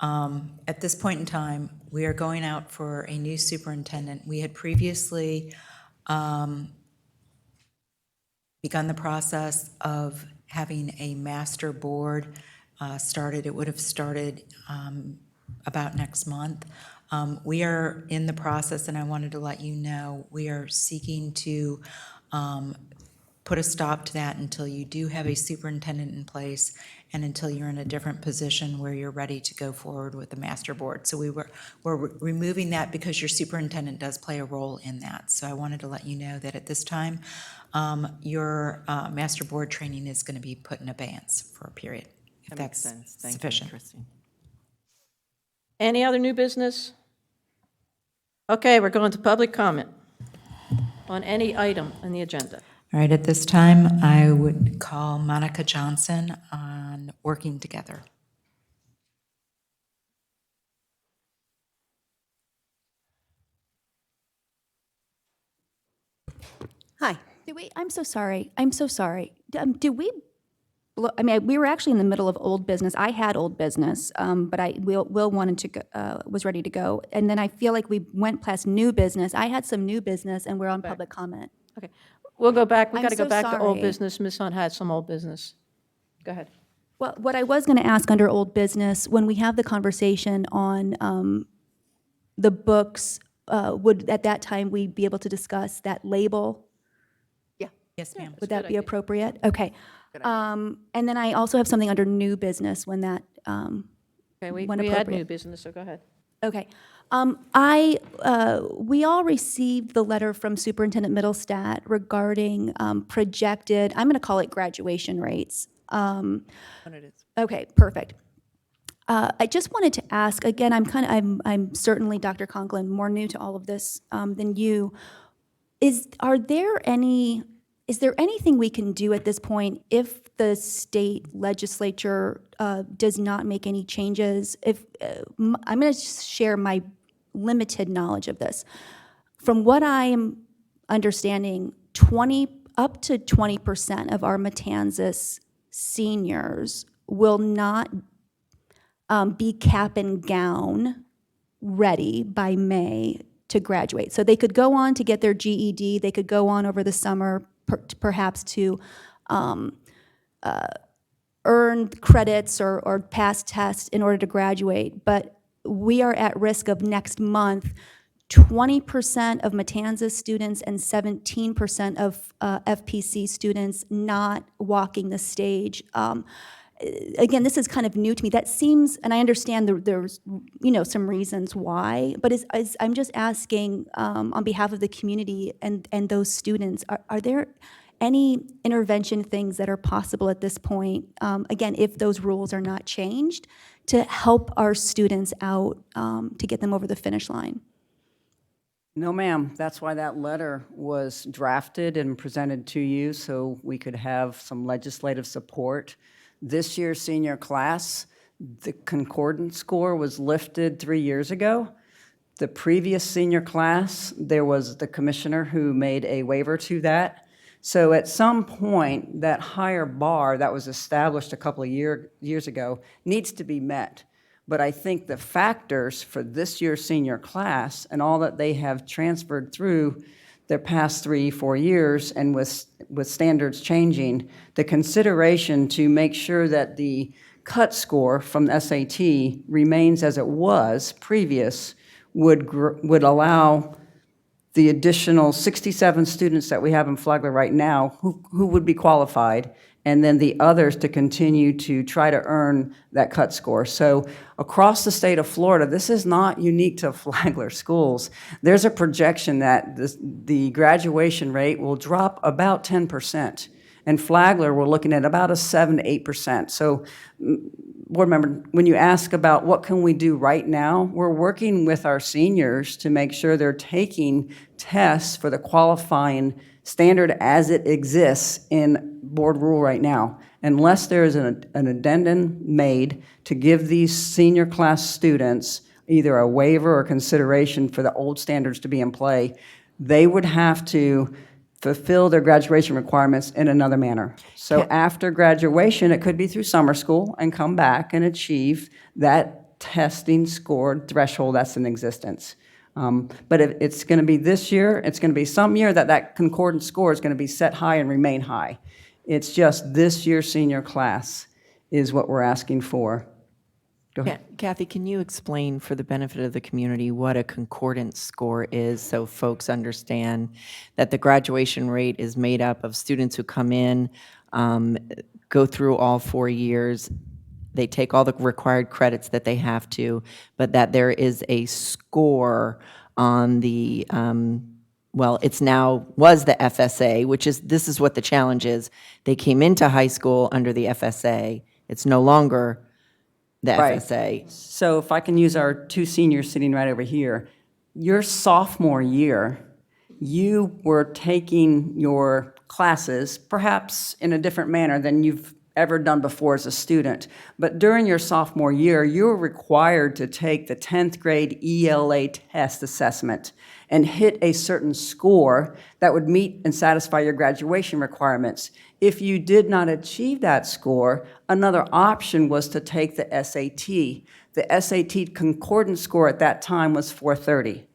at this point in time, we are going out for a new superintendent. We had previously begun the process of having a master board started. It would have started about next month. We are in the process, and I wanted to let you know, we are seeking to put a stop to that until you do have a superintendent in place and until you're in a different position where you're ready to go forward with the master board. So we're removing that because your superintendent does play a role in that. So I wanted to let you know that at this time, your master board training is going to be put in abeyance for a period, if That that's makes sense. Thank you, sufficient. Christine. Any other new business? Okay, we're going to public comment on any item on the agenda. All right, at this time, I would call Monica Johnson on working together. Hi. I'm so sorry. I'm so sorry. Did we, I mean, we were actually in the middle of old business. I had old business, but Will wanted to go, was ready to go. And then I feel like we went past new business. I had some new business and we're on public comment. Okay, we'll go back. We I'm got to go so back to old sorry. business. Ms. Hunt had some old business. Go ahead. Well, what I was going to ask under old business, when we have the conversation on the books, would at that time we be able to discuss that label? Yes, ma'am. Would that be appropriate? Okay. And then I also have something under new business when that, Okay, we when had appropriate. new business, so go ahead. Okay. We all received the letter from Superintendent Middlestat regarding projected, I'm going to call it graduation rates. Okay, perfect. I just wanted to ask, again, I'm certainly, Dr. Conklin, more new to all of this than you. Is there anything we can do at this point if the state legislature does not make any changes? I'm going to share my limited knowledge of this. From what I am understanding, up to 20% of our Matanzas seniors will not be cap and gown ready by May to graduate. So they could go on to get their GED, they could go on over the summer perhaps to earn credits or pass tests in order to graduate. But we are at risk of next month 20% of Matanzas students and 17% of FPC students not walking the stage. Again, this is kind of new to me. That seems, and I understand there's some reasons why, but I'm just asking on behalf of the community and those students, are there any intervention things that are possible at this point, again, if those rules are not changed, to help our students out to get them over the finish line? No, ma'am. That's why that letter was drafted and presented to you, so we could have some legislative support. This year's senior class, the concordance score was lifted 3 years ago. The previous senior class, there was the commissioner who made a waiver to that. So at some point, that higher bar that was established a couple of years ago needs to be met. But I think the factors for this year's senior class and all that they have transferred through their past 3-4 years, and with standards changing, the consideration to make sure that the cut score from the SAT remains as it was previous would allow the additional 67 students that we have in Flagler right now who would be qualified, and then the others to continue to try to earn that cut score. So across the state of Florida, this is not unique to Flagler schools. There's a projection that the graduation rate will drop about 10%. And Flagler, we're looking at about a 7 to 8%. So, board member, when you ask about what can we do right now, we're working with our seniors to make sure they're taking tests for the qualifying standard as it exists in board rule right now. Unless there is an addendum made to give these senior class students either a waiver or consideration for the old standards to be in play, they would have to fulfill their graduation requirements in another manner. So after graduation, it could be through summer school and come back and achieve that testing score threshold that's in existence. But if it's going to be this year, it's going to be some year that concordance score is going to be set high and remain high. It's just this year's senior class is what we're asking for. Go ahead. Kathy, can you explain for the benefit of the community what a concordance score is so folks understand that the graduation rate is made up of students who come in, go through all 4 years, they take all the required credits that they have to, but that there is a score on the, well, it's now, was the FSA, which is, this is what the challenge is. They came into high school under the FSA. It's no longer the Right. FSA. So if I can use our two seniors sitting right over here, your sophomore year, you were taking your classes perhaps in a different manner than you've ever done before as a student. But during your sophomore year, you were required to take the 10th grade ELA test assessment and hit a certain score that would meet and satisfy your graduation requirements. If you did not achieve that score, another option was to take the SAT. The SAT concordance score at that time was 430.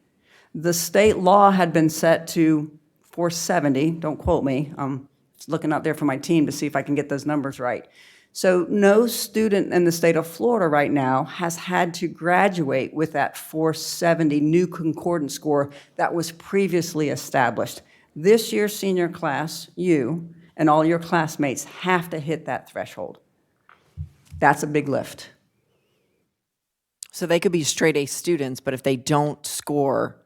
The state law had been set to 470, don't quote me, I'm looking out there for my team to see if I can get those numbers right. So no student in the state of Florida right now has had to graduate with that 470 new concordance score that was previously established. This year's senior class, you and all your classmates have to hit that threshold. That's a big lift. So they could be straight A students, but if they don't score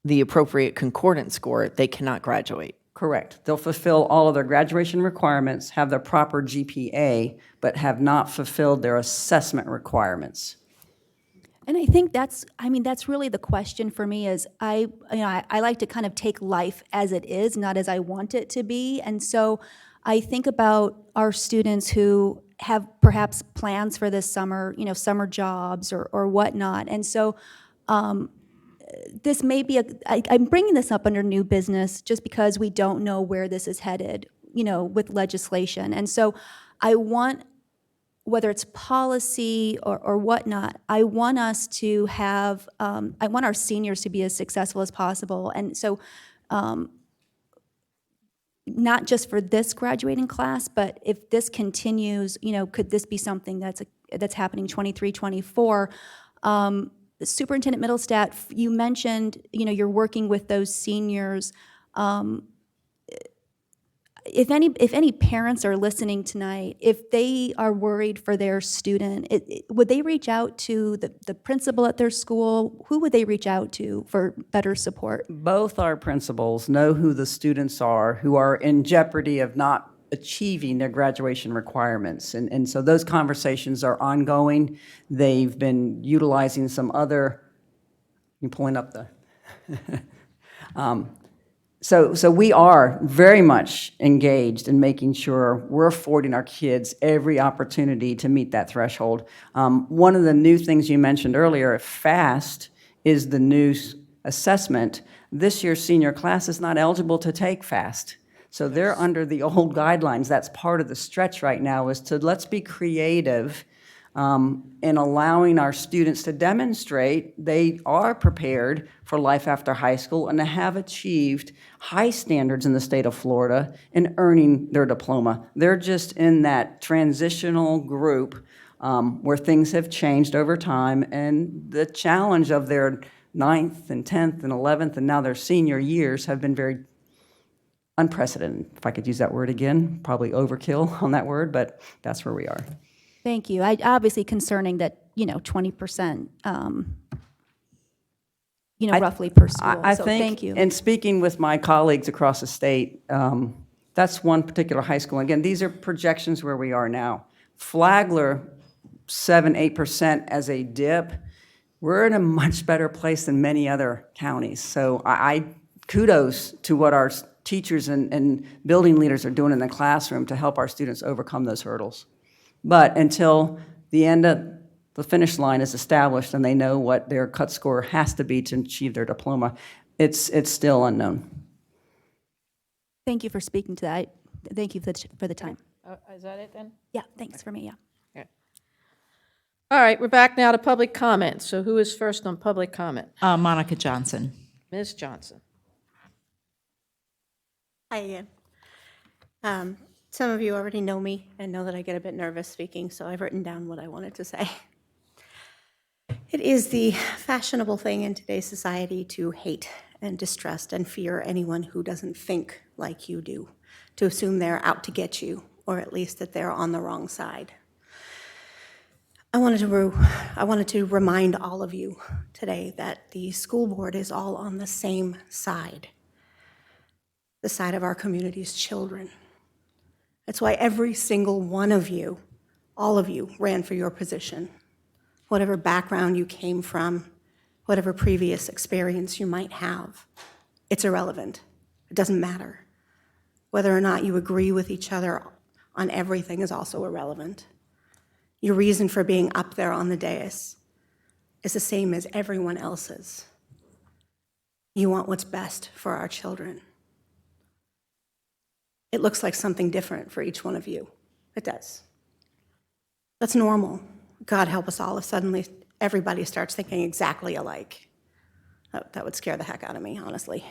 the appropriate concordance score, they cannot graduate. Correct. They'll fulfill all of their graduation requirements, have their proper GPA, but have not fulfilled their assessment requirements. And I think that's really the question for me is I like to kind of take life as it is, not as I want it to be. And so I think about our students who have perhaps plans for this summer, summer jobs or whatnot. And so this may be I'm bringing this up under new business just because we don't know where this is headed, with legislation. And so I want, whether it's policy or whatnot, I want us to have, I want our seniors to be as successful as possible. And so not just for this graduating class, but if this continues, could this be something that's happening 23, 24? Superintendent Middlestat, you mentioned, you're working with those seniors. If any parents are listening tonight, if they are worried for their student, would they reach out to the principal at their school? Who would they reach out to for better support? Both our principals know who the students are who are in jeopardy of not achieving their graduation requirements. And so those conversations are ongoing. They've been utilizing some other, you're pulling up the, So we are very much engaged in making sure we're affording our kids every opportunity to meet that threshold. One of the new things you mentioned earlier, FAST, is the new assessment. This year's senior class is not eligible to take FAST. So they're under the old guidelines. That's part of the stretch right now is to let's be creative in allowing our students to demonstrate they are prepared for life after high school and to have achieved high standards in the state of Florida in earning their diploma. They're just in that transitional group where things have changed over time, and the challenge of their 9th and 10th and 11th, and now their senior years have been very unprecedented, if I could use that word again, probably overkill on that word, but that's where we are. Thank you. Obviously concerning that, 20%, roughly per school. I So think, thank you. in speaking with my colleagues across the state, that's one particular high school. Again, these are projections where we are now. Flagler, 7-8% as a dip. We're in a much better place than many other counties. So I kudos to what our teachers and building leaders are doing in the classroom to help our students overcome those hurdles. But until the end of the finish line is established and they know what their cut score has to be to achieve their diploma, it's still unknown. Thank you for speaking to that. Thank you for the time. Is that it then? Yeah, thanks for me, yeah. All right, we're back now to public comment. So who is first on public comment? Monica Johnson. Ms. Johnson. Hi again. Some of you already know me and know that I get a bit nervous speaking, so I've written down what I wanted to say. It is the fashionable thing in today's society to hate and distrust and fear anyone who doesn't think like you do, to assume they're out to get you, or at least that they're on the wrong side. I wanted to remind all of you today that the school board is all on the same side, the side of our community's children. That's why every single one of you, all of you, ran for your position. Whatever background you came from, whatever previous experience you might have, it's irrelevant. It doesn't matter. Whether or not you agree with each other on everything is also irrelevant. Your reason for being up there on the dais is the same as everyone else's. You want what's best for our children. It looks like something different for each one of you. It does. That's normal. God help us all if suddenly everybody starts thinking exactly alike. That would scare the heck out of me, honestly.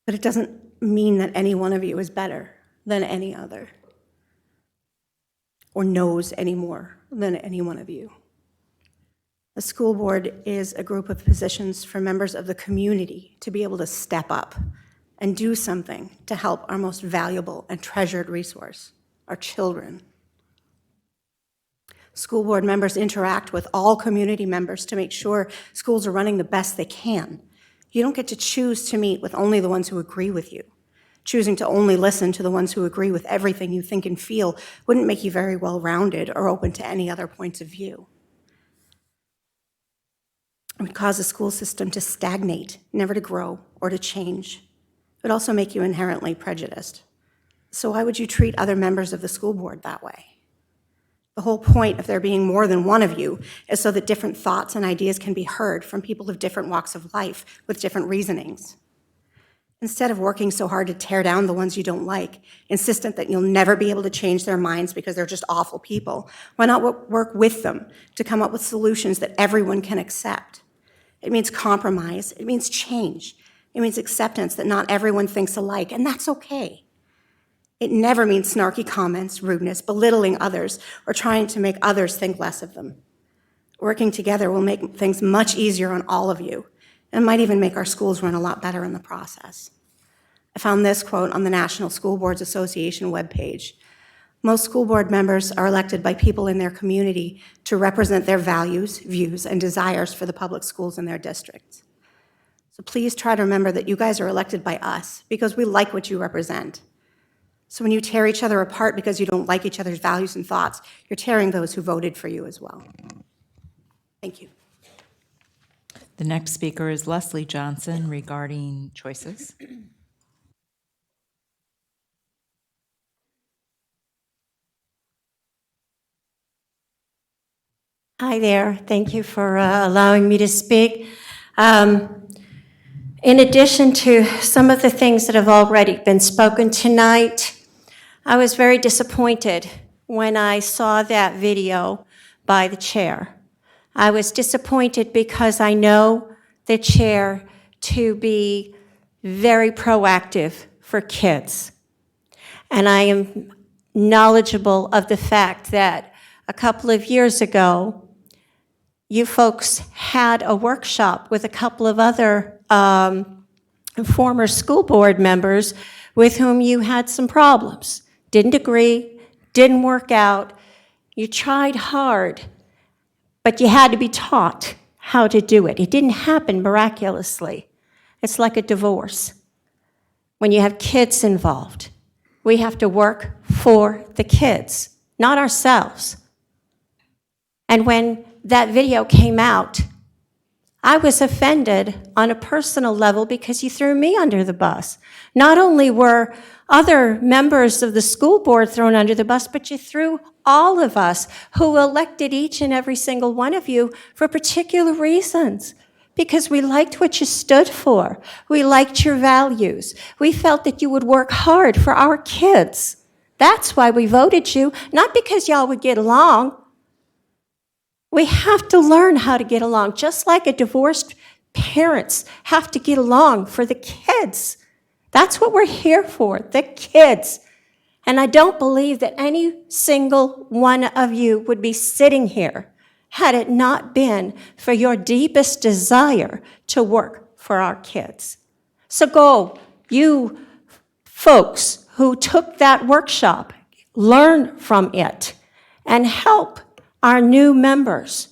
But it doesn't mean that any one of you is better than any other, or knows any more than any one of you. The school board is a group of positions for members of the community to be able to step up and do something to help our most valuable and treasured resource, our children. School board members interact with all community members to make sure schools are running the best they can. You don't get to choose to meet with only the ones who agree with you. Choosing to only listen to the ones who agree with everything you think and feel wouldn't make you very well-rounded or open to any other points of view. It would cause the school system to stagnate, never to grow or to change. It would also make you inherently prejudiced. So why would you treat other members of the school board that way? The whole point of there being more than one of you is so that different thoughts and ideas can be heard from people of different walks of life with different reasonings. Instead of working so hard to tear down the ones you don't like, insistent that you'll never be able to change their minds because they're just awful people, why not work with them to come up with solutions that everyone can accept? It means compromise. It means change. It means acceptance that not everyone thinks alike, and that's okay. It never means snarky comments, rudeness, belittling others, or trying to make others think less of them. Working together will make things much easier on all of you, and might even make our schools run a lot better in the process. I found this quote on the National School Boards Association webpage. Most school board members are elected by people in their community to represent their values, views, and desires for the public schools in their districts. So please try to remember that you guys are elected by us because we like what you represent. So when you tear each other apart because you don't like each other's values and thoughts, you're tearing those who voted for you as well. Thank you. The next speaker is Leslie Johnson regarding choices. Hi there. Thank you for allowing me to speak. In addition to some of the things that have already been spoken tonight, I was very disappointed when I saw that video by the chair. I was disappointed because I know the chair to be very proactive for kids. And I am knowledgeable of the fact that a couple of years ago, you folks had a workshop with a couple of other former school board members with whom you had some problems. Didn't agree, didn't work out. You tried hard, but you had to be taught how to do it. It didn't happen miraculously. It's like a divorce. When you have kids involved, we have to work for the kids, not ourselves. And when that video came out, I was offended on a personal level because you threw me under the bus. Not only were other members of the school board thrown under the bus, but you threw all of us who elected each and every single one of you for particular reasons. Because we liked what you stood for. We liked your values. We felt that you would work hard for our kids. That's why we voted you, not because y'all would get along. We have to learn how to get along, just like a divorced parents have to get along for the kids. That's what we're here for, the kids. And I don't believe that any single one of you would be sitting here had it not been for your deepest desire to work for our kids. So go, you folks who took that workshop, learn from it and help our new members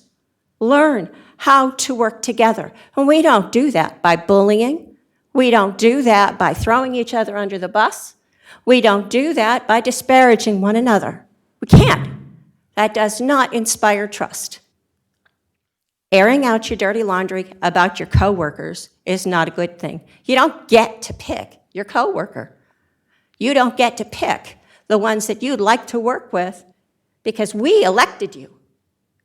learn how to work together. And we don't do that by bullying. We don't do that by throwing each other under the bus. We don't do that by disparaging one another. We can't. That does not inspire trust. Airing out your dirty laundry about your coworkers is not a good thing. You don't get to pick your coworker. You don't get to pick the ones that you'd like to work with because we elected you.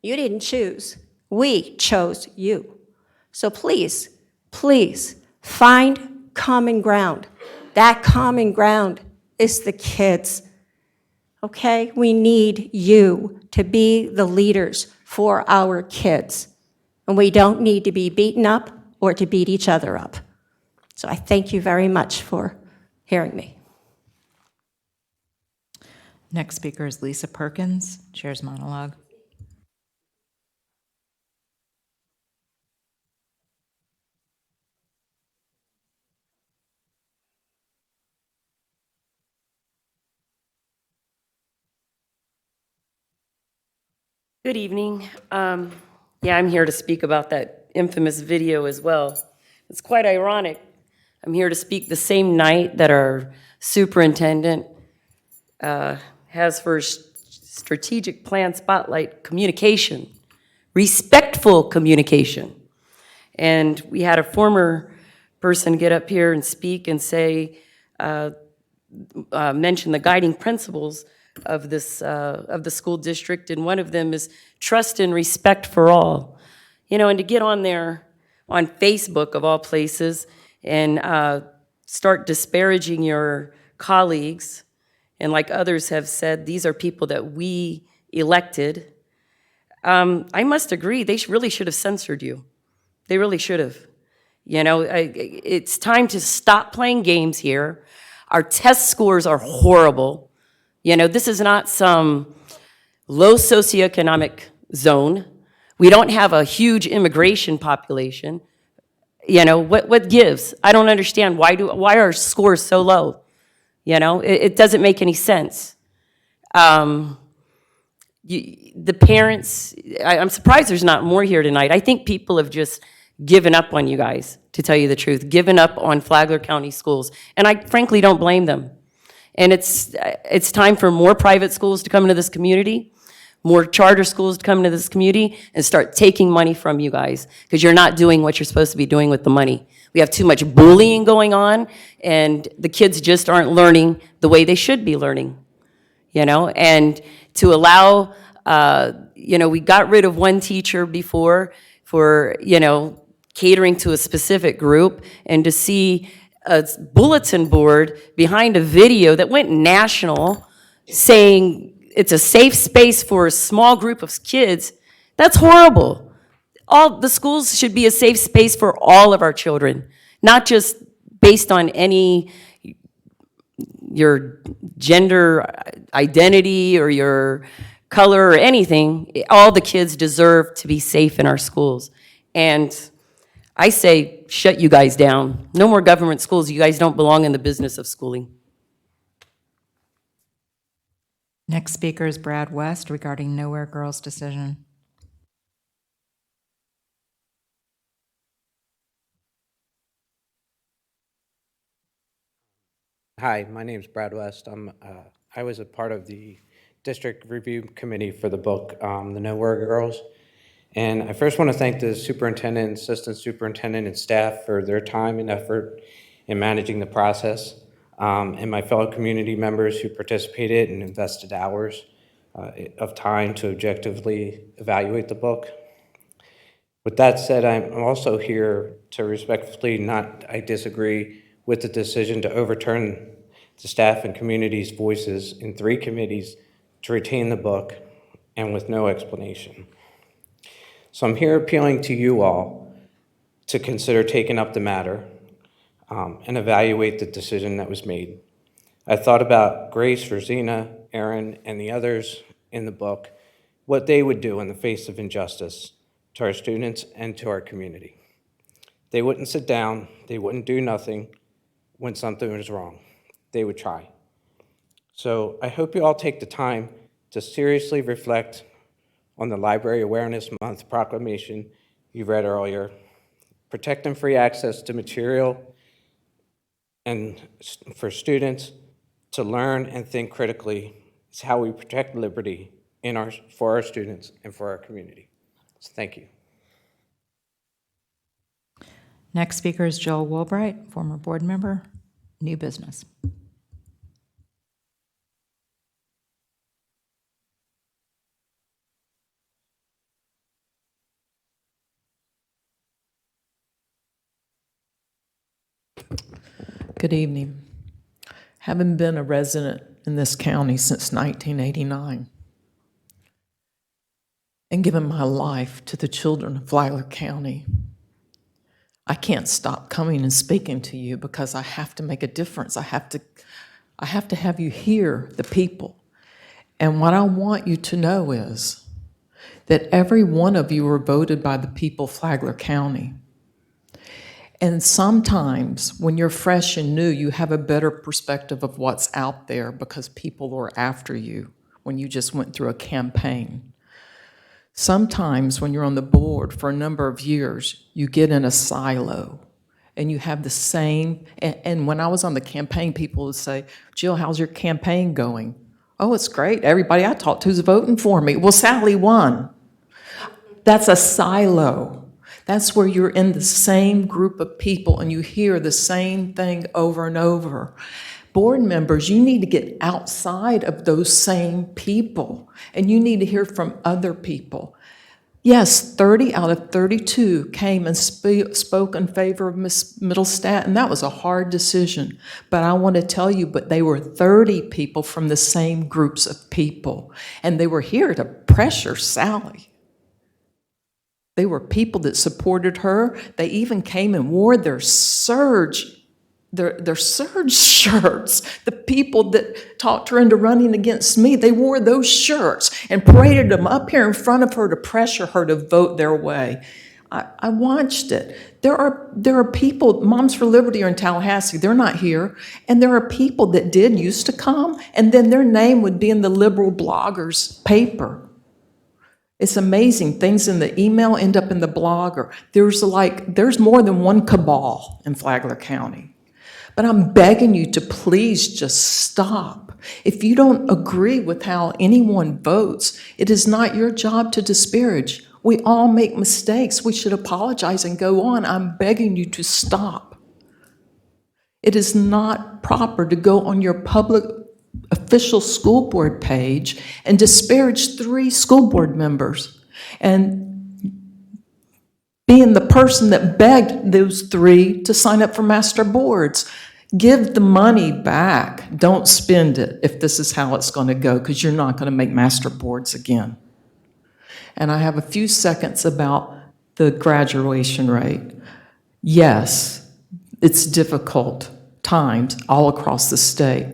You didn't choose. We chose you. So please, please find common ground. That common ground is the kids. Okay? We need you to be the leaders for our kids. And we don't need to be beaten up or to beat each other up. So I thank you very much for hearing me. Next speaker is Lisa Perkins, Chair's monologue. Good evening. I'm here to speak about that infamous video as well. It's quite ironic. I'm here to speak the same night that our superintendent has for strategic plan spotlight communication, respectful communication. And we had a former person get up here and speak and say, mention the guiding principles of this of the school district, and one of them is trust and respect for all. You know, and to get on there on Facebook of all places and start disparaging your colleagues, and like others have said, these are people that we elected. I must agree, they really should have censored you. They really should have. You know, it's time to stop playing games here. Our test scores are horrible. You know, this is not some low socioeconomic zone. We don't have a huge immigration population. You know, what gives? I don't understand. Why are our scores so low? You know, it doesn't make any sense. The parents, I'm surprised there's not more here tonight. I think people have just given up on you guys, to tell you the truth, given up on Flagler County schools. And I frankly don't blame them. And it's time for more private schools to come into this community, more charter schools to come into this community and start taking money from you guys, because you're not doing what you're supposed to be doing with the money. We have too much bullying going on, and the kids just aren't learning the way they should be learning, you know? And to allow, you know, we got rid of one teacher before for, you know, catering to a specific group, and to see a bulletin board behind a video that went national saying it's a safe space for a small group of kids, that's horrible. All the schools should be a safe space for all of our children, not just based on your gender identity or your color, or anything. All the kids deserve to be safe in our schools. And I say, shut you guys down. No more government schools. You guys don't belong in the business of schooling. Next speaker is Brad West regarding Nowhere Girls decision. Hi, my name is Brad West. I was a part of the district review committee for the book, The Nowhere Girls. And I first want to thank the superintendent, assistant superintendent, and staff for their time and effort in managing the process, and my fellow community members who participated and invested hours of time to objectively evaluate the book. With that said, I'm also here to respectfully I disagree with the decision to overturn the staff and community's voices in 3 committees to retain the book and with no explanation. So I'm here appealing to you all to consider taking up the matter and evaluate the decision that was made. I thought about Grace, Rosina, Aaron, and the others in the book, what they would do in the face of injustice to our students and to our community. They wouldn't sit down, they wouldn't do nothing when something was wrong. They would try. So I hope you all take the time to seriously reflect on the Library Awareness Month proclamation you read earlier. Protect and free access to material and for students to learn and think critically is how we protect liberty for our students and for our community. So thank you. Next speaker is Joel Woolbright, former board member, new business. Good evening. Having been a resident in this county since 1989 and given my life to the children of Flagler County, I can't stop coming and speaking to you because I have to make a difference. I have to have you hear the people. And what I want you to know is that every one of you were voted by the people of Flagler County. And sometimes when you're fresh and new, you have a better perspective of what's out there because people are after you when you just went through a campaign. Sometimes when you're on the board for a number of years, you get in a silo and you have the same, and when I was on the campaign, people would say, Jill, how's your campaign going? Oh, it's great. Everybody I talked to is voting for me. Well, Sally won. That's a silo. That's where you're in the same group of people and you hear the same thing over and over. Board members, you need to get outside of those same people and you need to hear from other people. Yes, 30 out of 32 came and spoke in favor of Ms. Middlestat, and that was a hard decision. But I want to tell you, but they were 30 people from the same groups of people, and they were here to pressure Sally. They were people that supported her. They even came and wore their surge shirts. The people that talked her into running against me, they wore those shirts and paraded them up here in front of her to pressure her to vote their way. I watched it. There are people, Moms for Liberty are in Tallahassee, they're not here, and there are people that used to come, and then their name would be in the liberal bloggers' paper. It's amazing. Things in the email end up in the blogger. There's more than one cabal in Flagler County. But I'm begging you to please just stop. If you don't agree with how anyone votes, it is not your job to disparage. We all make mistakes. We should apologize and go on. I'm begging you to stop. It is not proper to go on your public official school board page and disparage 3 school board members and being the person that begged those 3 to sign up for master boards. Give the money back. Don't spend it if this is how it's going to go, because you're not going to make master boards again. And I have a few seconds about the graduation rate. Yes, it's difficult times all across the state.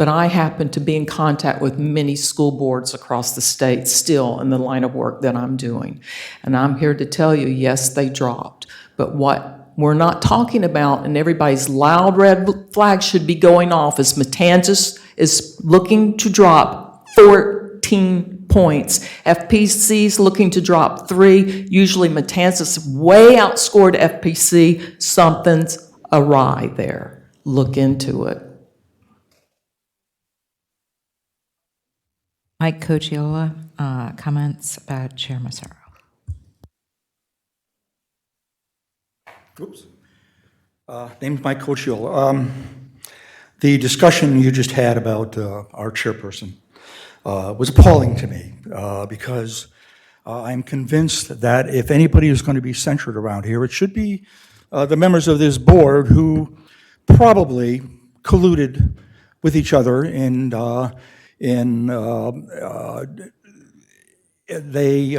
but I happen to be in contact with many school boards across the state still in the line of work that I'm doing. And I'm here to tell you, yes, they dropped. But what we're not talking about, and everybody's loud red flag should be going off, is Matanzas is looking to drop 14 points. FPC's looking to drop 3. Usually Matanzas way outscored FPC. Something's awry there. Look into it. Mike Cochiola, comments about Chair Massaro. Oops. Name's Mike Cochiola. The discussion you just had about our chairperson was appalling to me because I'm convinced that if anybody is going to be censured around here, it should be the members of this board who probably colluded with each other and they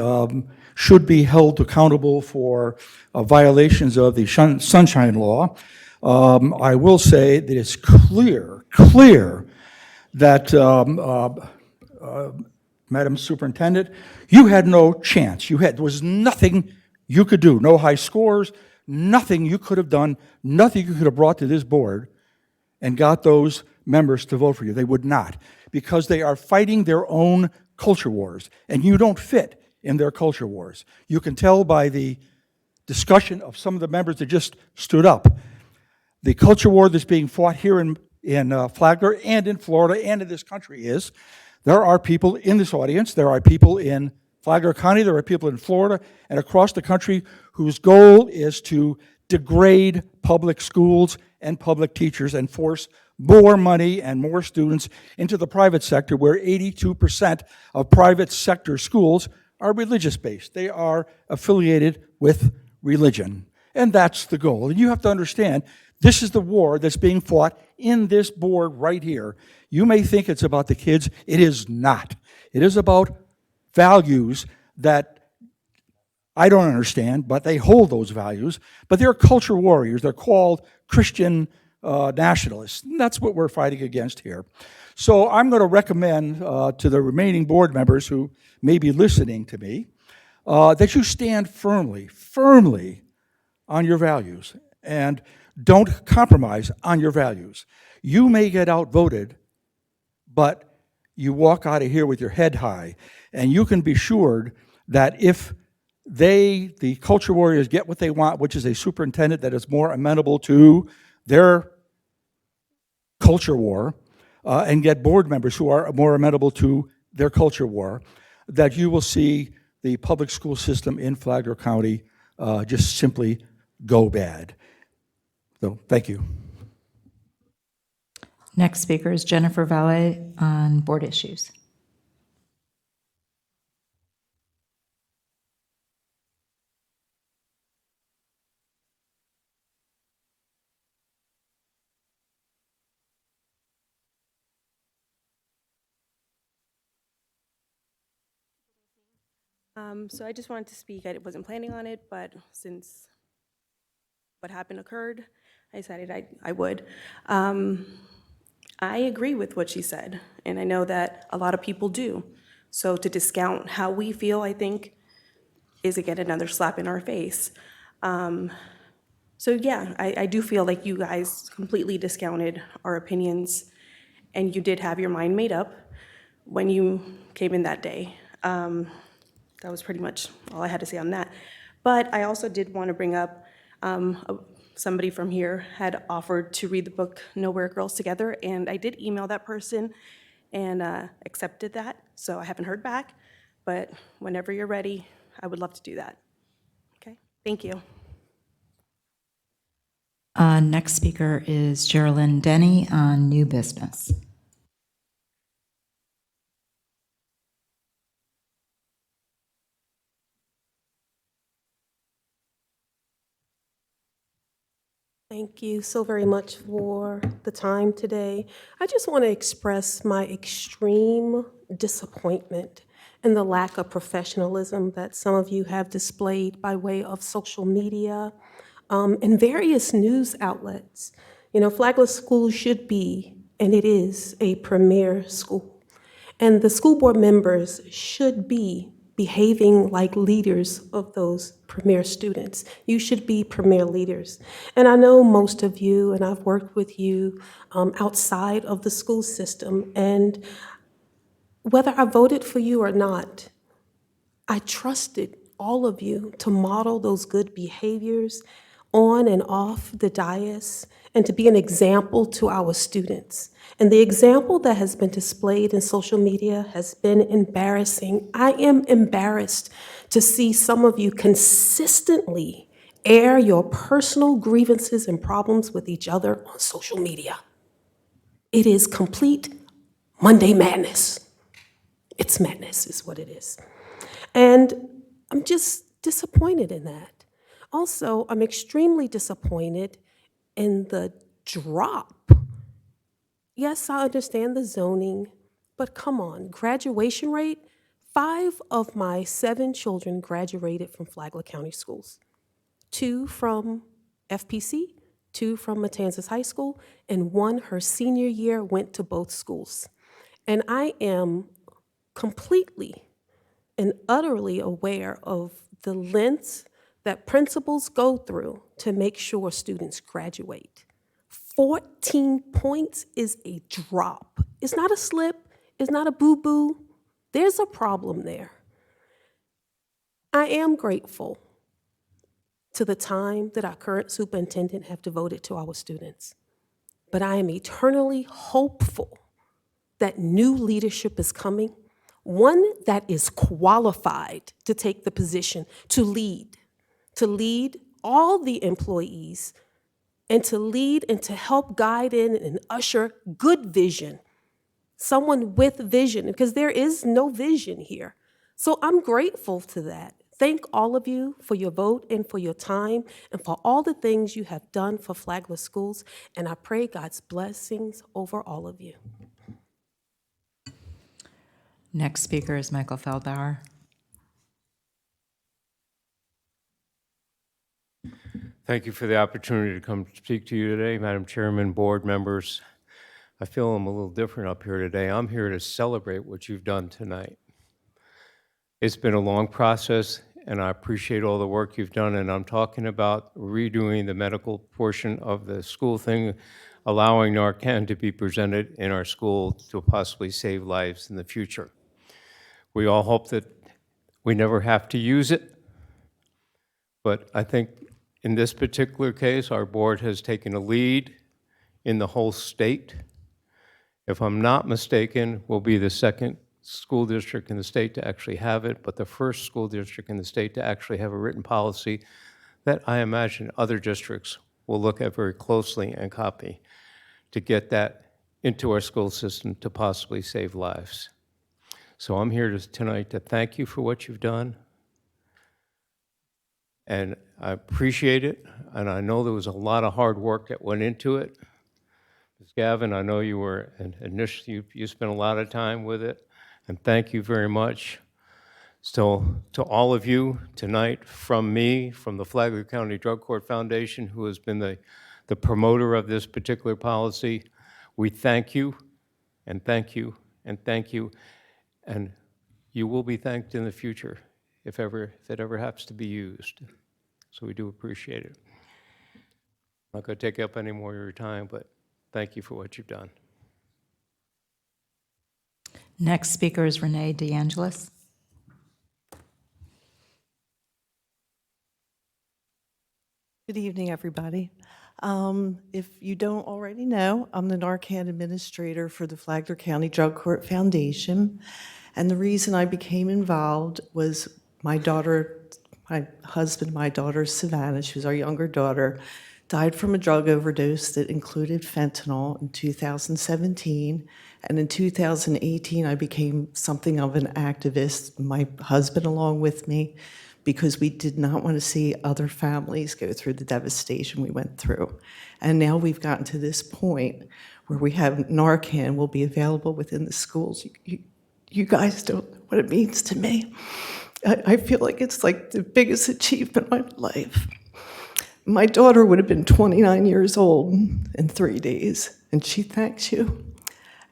should be held accountable for violations of the Sunshine Law. I will say that it's clear that, Madam Superintendent, you had no chance. There was nothing you could do, no high scores, nothing you could have done, nothing you could have brought to this board and got those members to vote for you. They would not, because they are fighting their own culture wars, and you don't fit in their culture wars. You can tell by the discussion of some of the members that just stood up. The culture war that's being fought here in Flagler and in Florida and in this country is there are people in this audience, there are people in Flagler County, there are people in Florida and across the country whose goal is to degrade public schools and public teachers and force more money and more students into the private sector, where 82% of private sector schools are religious-based. They are affiliated with religion, and that's the goal. And you have to understand, this is the war that's being fought in this board right here. You may think it's about the kids. It is not. It is about values that I don't understand, but they hold those values. But they're culture warriors. They're called Christian nationalists. And that's what we're fighting against here. So I'm going to recommend to the remaining board members who may be listening to me that you stand firmly on your values and don't compromise on your values. You may get outvoted, but you walk out of here with your head high, and you can be assured that if the culture warriors, get what they want, which is a superintendent that is more amenable to their culture war, and get board members who are more amenable to their culture war, that you will see the public school system in Flagler County just simply go bad. So, thank you. Next speaker is Jennifer Valle on board issues. So I just wanted to speak. I wasn't planning on it, but since what happened occurred, I decided I would. I agree with what she said, and I know that a lot of people do. So to discount how we feel, I think, is again another slap in our face. So yeah, I do feel like you guys completely discounted our opinions, and you did have your mind made up when you came in that day. That was pretty much all I had to say on that. But I also did want to bring up somebody from here had offered to read the book Nowhere Girls Together, and I did email that person and accepted that. So I haven't heard back, but whenever you're ready, I would love to do that. Okay, thank you. Next speaker is Geraldine Denny on new business. Thank you so very much for the time today. I just want to express my extreme disappointment in the lack of professionalism that some of you have displayed by way of social media and various news outlets. You know, Flagler School should be and it is a premier school. And the school board members should be behaving like leaders of those premier students. You should be premier leaders. And I know most of you, and I've worked with you outside of the school system, and whether I voted for you or not, I trusted all of you to model those good behaviors on and off the dais and to be an example to our students. And the example that has been displayed in social media has been embarrassing. I am embarrassed to see some of you consistently air your personal grievances and problems with each other on social media. It is complete Monday madness. It's madness is what it is. And I'm just disappointed in that. Also, I'm extremely disappointed in the drop. Yes, I understand the zoning, but come on, graduation rate, 5 of my 7 children graduated from Flagler County Schools. 2 from FPC, 2 from Matanzas High School, and 1 her senior year went to both schools. And I am completely and utterly aware of the lengths that principals go through to make sure students graduate. 14 points is a drop. It's not a slip, it's not a boo-boo. There's a problem there. I am grateful to the time that our current superintendent have devoted to our students, but I am eternally hopeful that new leadership is coming, one that is qualified to take the position to lead all the employees and to lead and to help guide in and usher good vision, someone with vision, because there is no vision here. So I'm grateful to that. Thank all of you for your vote and for your time and for all the things you have done for Flagler Schools, and I pray God's blessings over all of you. Next speaker is Michael Feldbauer. Thank you for the opportunity to come speak to you today, Madam Chairman, board members. I feel I'm a little different up here today. I'm here to celebrate what you've done tonight. It's been a long process, and I appreciate all the work you've done, and I'm talking about redoing the medical portion of the school thing, allowing Narcan to be presented in our school to possibly save lives in the future. We all hope that we never have to use it, but I think in this particular case, our board has taken a lead in the whole state. If I'm not mistaken, we'll be the second school district in the state to actually have it, but the first school district in the state to actually have a written policy that I imagine other districts will look at very closely and copy to get that into our school system to possibly save lives. So I'm here tonight to thank you for what you've done. And I appreciate it, and I know there was a lot of hard work that went into it. Ms. Gavin, I know you were initially, you spent a lot of time with it, and thank you very much. So to all of you tonight, from me, from the Flagler County Drug Court Foundation, who has been the promoter of this particular policy, we thank you, and thank you, and thank you, and you will be thanked in the future if it ever happens to be used. So we do appreciate it. I'm not going to take up any more of your time, but thank you for what you've done. Next speaker is Renee DeAngelis. Good evening, everybody. If you don't already know, I'm the Narcan administrator for the Flagler County Drug Court Foundation. And the reason I became involved was my daughter, my husband, my daughter, Savannah, she was our younger daughter, died from a drug overdose that included fentanyl in 2017. And in 2018, I became something of an activist, my husband along with me, because we did not want to see other families go through the devastation we went through. And now we've gotten to this point where we have Narcan will be available within the schools. You guys don't know what it means to me. I feel like it's like the biggest achievement of my life. My daughter would have been 29 years old in 3 days, and she thanks you.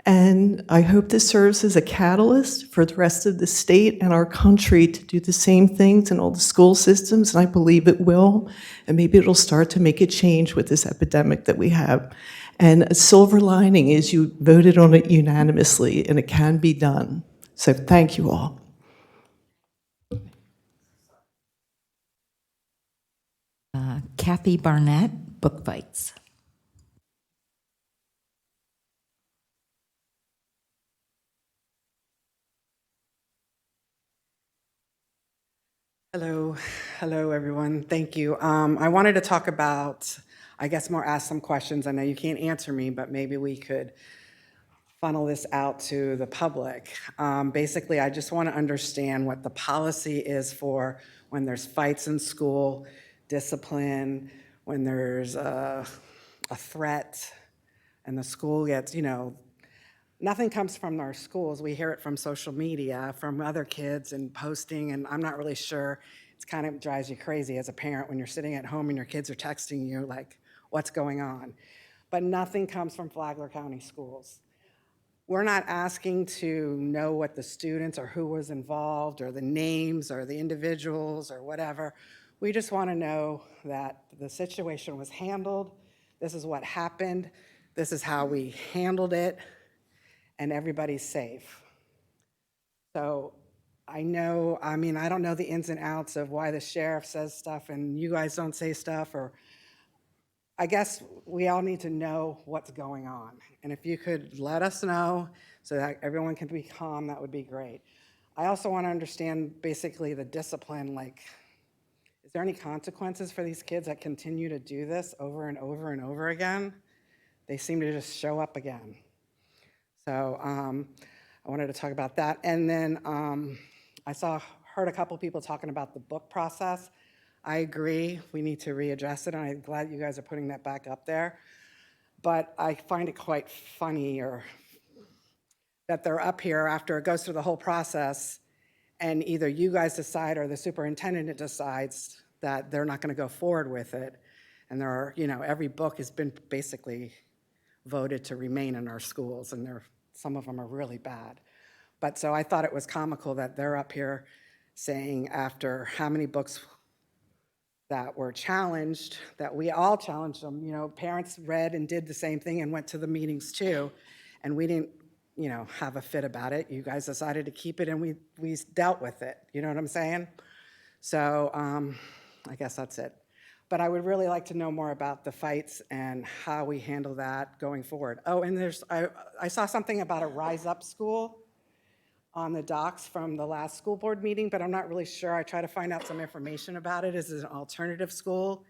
And I hope this serves as a catalyst for the rest of the state and our country to do the same things in all the school systems, and I believe it will. And maybe it'll start to make a change with this epidemic that we have. And a silver lining is you voted on it unanimously, and it can be done. So thank you all. Kathy Barnett, Book Fights. Hello, everyone. Thank you. I wanted to talk about, I guess, more ask some questions. I know you can't answer me, but maybe we could funnel this out to the public. Basically, I just want to understand what the policy is for when there's fights in school, discipline, when there's a threat, and the school gets, nothing comes from our schools. We hear it from social media, from other kids and posting, and I'm not really sure. It kind of drives you crazy as a parent when you're sitting at home and your kids are texting you like, what's going on? But nothing comes from Flagler County Schools. We're not asking to know what the students or who was involved or the names or the individuals or whatever. We just want to know that the situation was handled. This is what happened. This is how we handled it. And everybody's safe. So I don't know the ins and outs of why the sheriff says stuff and you guys don't say stuff, or I guess we all need to know what's going on. And if you could let us know so that everyone can be calm, that would be great. I also want to understand basically the discipline, like, is there any consequences for these kids that continue to do this over and over and over again? They seem to just show up again. So I wanted to talk about that. And then I heard a couple people talking about the book process. I agree, we need to readdress it, and I'm glad you guys are putting that back up there. But I find it quite funny that they're up here after it goes through the whole process, and either you guys decide or the superintendent decides that they're not going to go forward with it. And there are, every book has been basically voted to remain in our schools, and some of them are really bad. But so I thought it was comical that they're up here saying after how many books that were challenged, that we all challenged them. Parents read and did the same thing and went to the meetings too, and we didn't, have a fit about it. You guys decided to keep it, and we dealt with it. You know what I'm saying? So I guess that's it. But I would really like to know more about the fights and how we handle that going forward. Oh, and I saw something about a Rise Up school on the docs from the last school board meeting, but I'm not really sure. I try to find out some information about it. Is it an alternative school?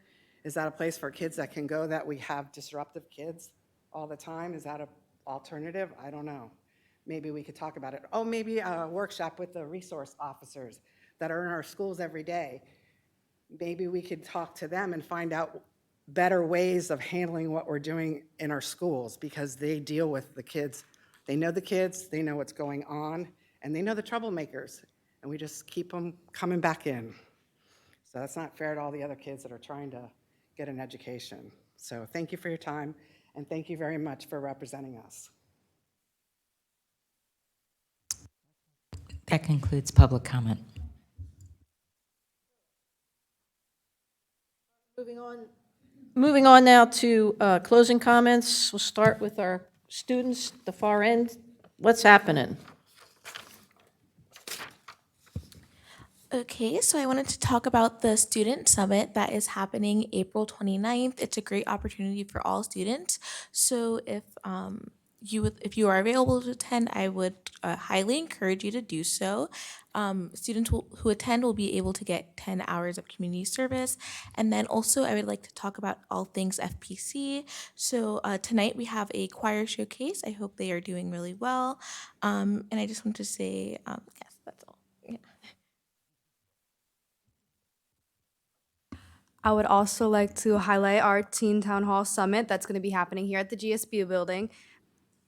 Is that a place for kids that can go that we have disruptive kids all the time? Is that an alternative? I don't know. Maybe we could talk about it. Oh, maybe a workshop with the resource officers that are in our schools every day. Maybe we could talk to them and find out better ways of handling what we're doing in our schools, because they deal with the kids. They know the kids, they know what's going on, and they know the troublemakers, and we just keep them coming back in. So that's not fair to all the other kids that are trying to get an education. So thank you for your time, and thank you very much for representing us. That concludes public comment. Moving on now to closing comments. We'll start with our students, the far end. What's happening? Okay, so I wanted to talk about the Student Summit that is happening April 29th. It's a great opportunity for all students. So if you are available to attend, I would highly encourage you to do so. Students who attend will be able to get 10 hours of community service. And then also I would like to talk about all things FPC. So tonight we have a choir showcase. I hope they are doing really well. And I just want to say, yes, that's all. Yeah. I would also like to highlight our Teen Town Hall Summit that's going to be happening here at the GSBU building.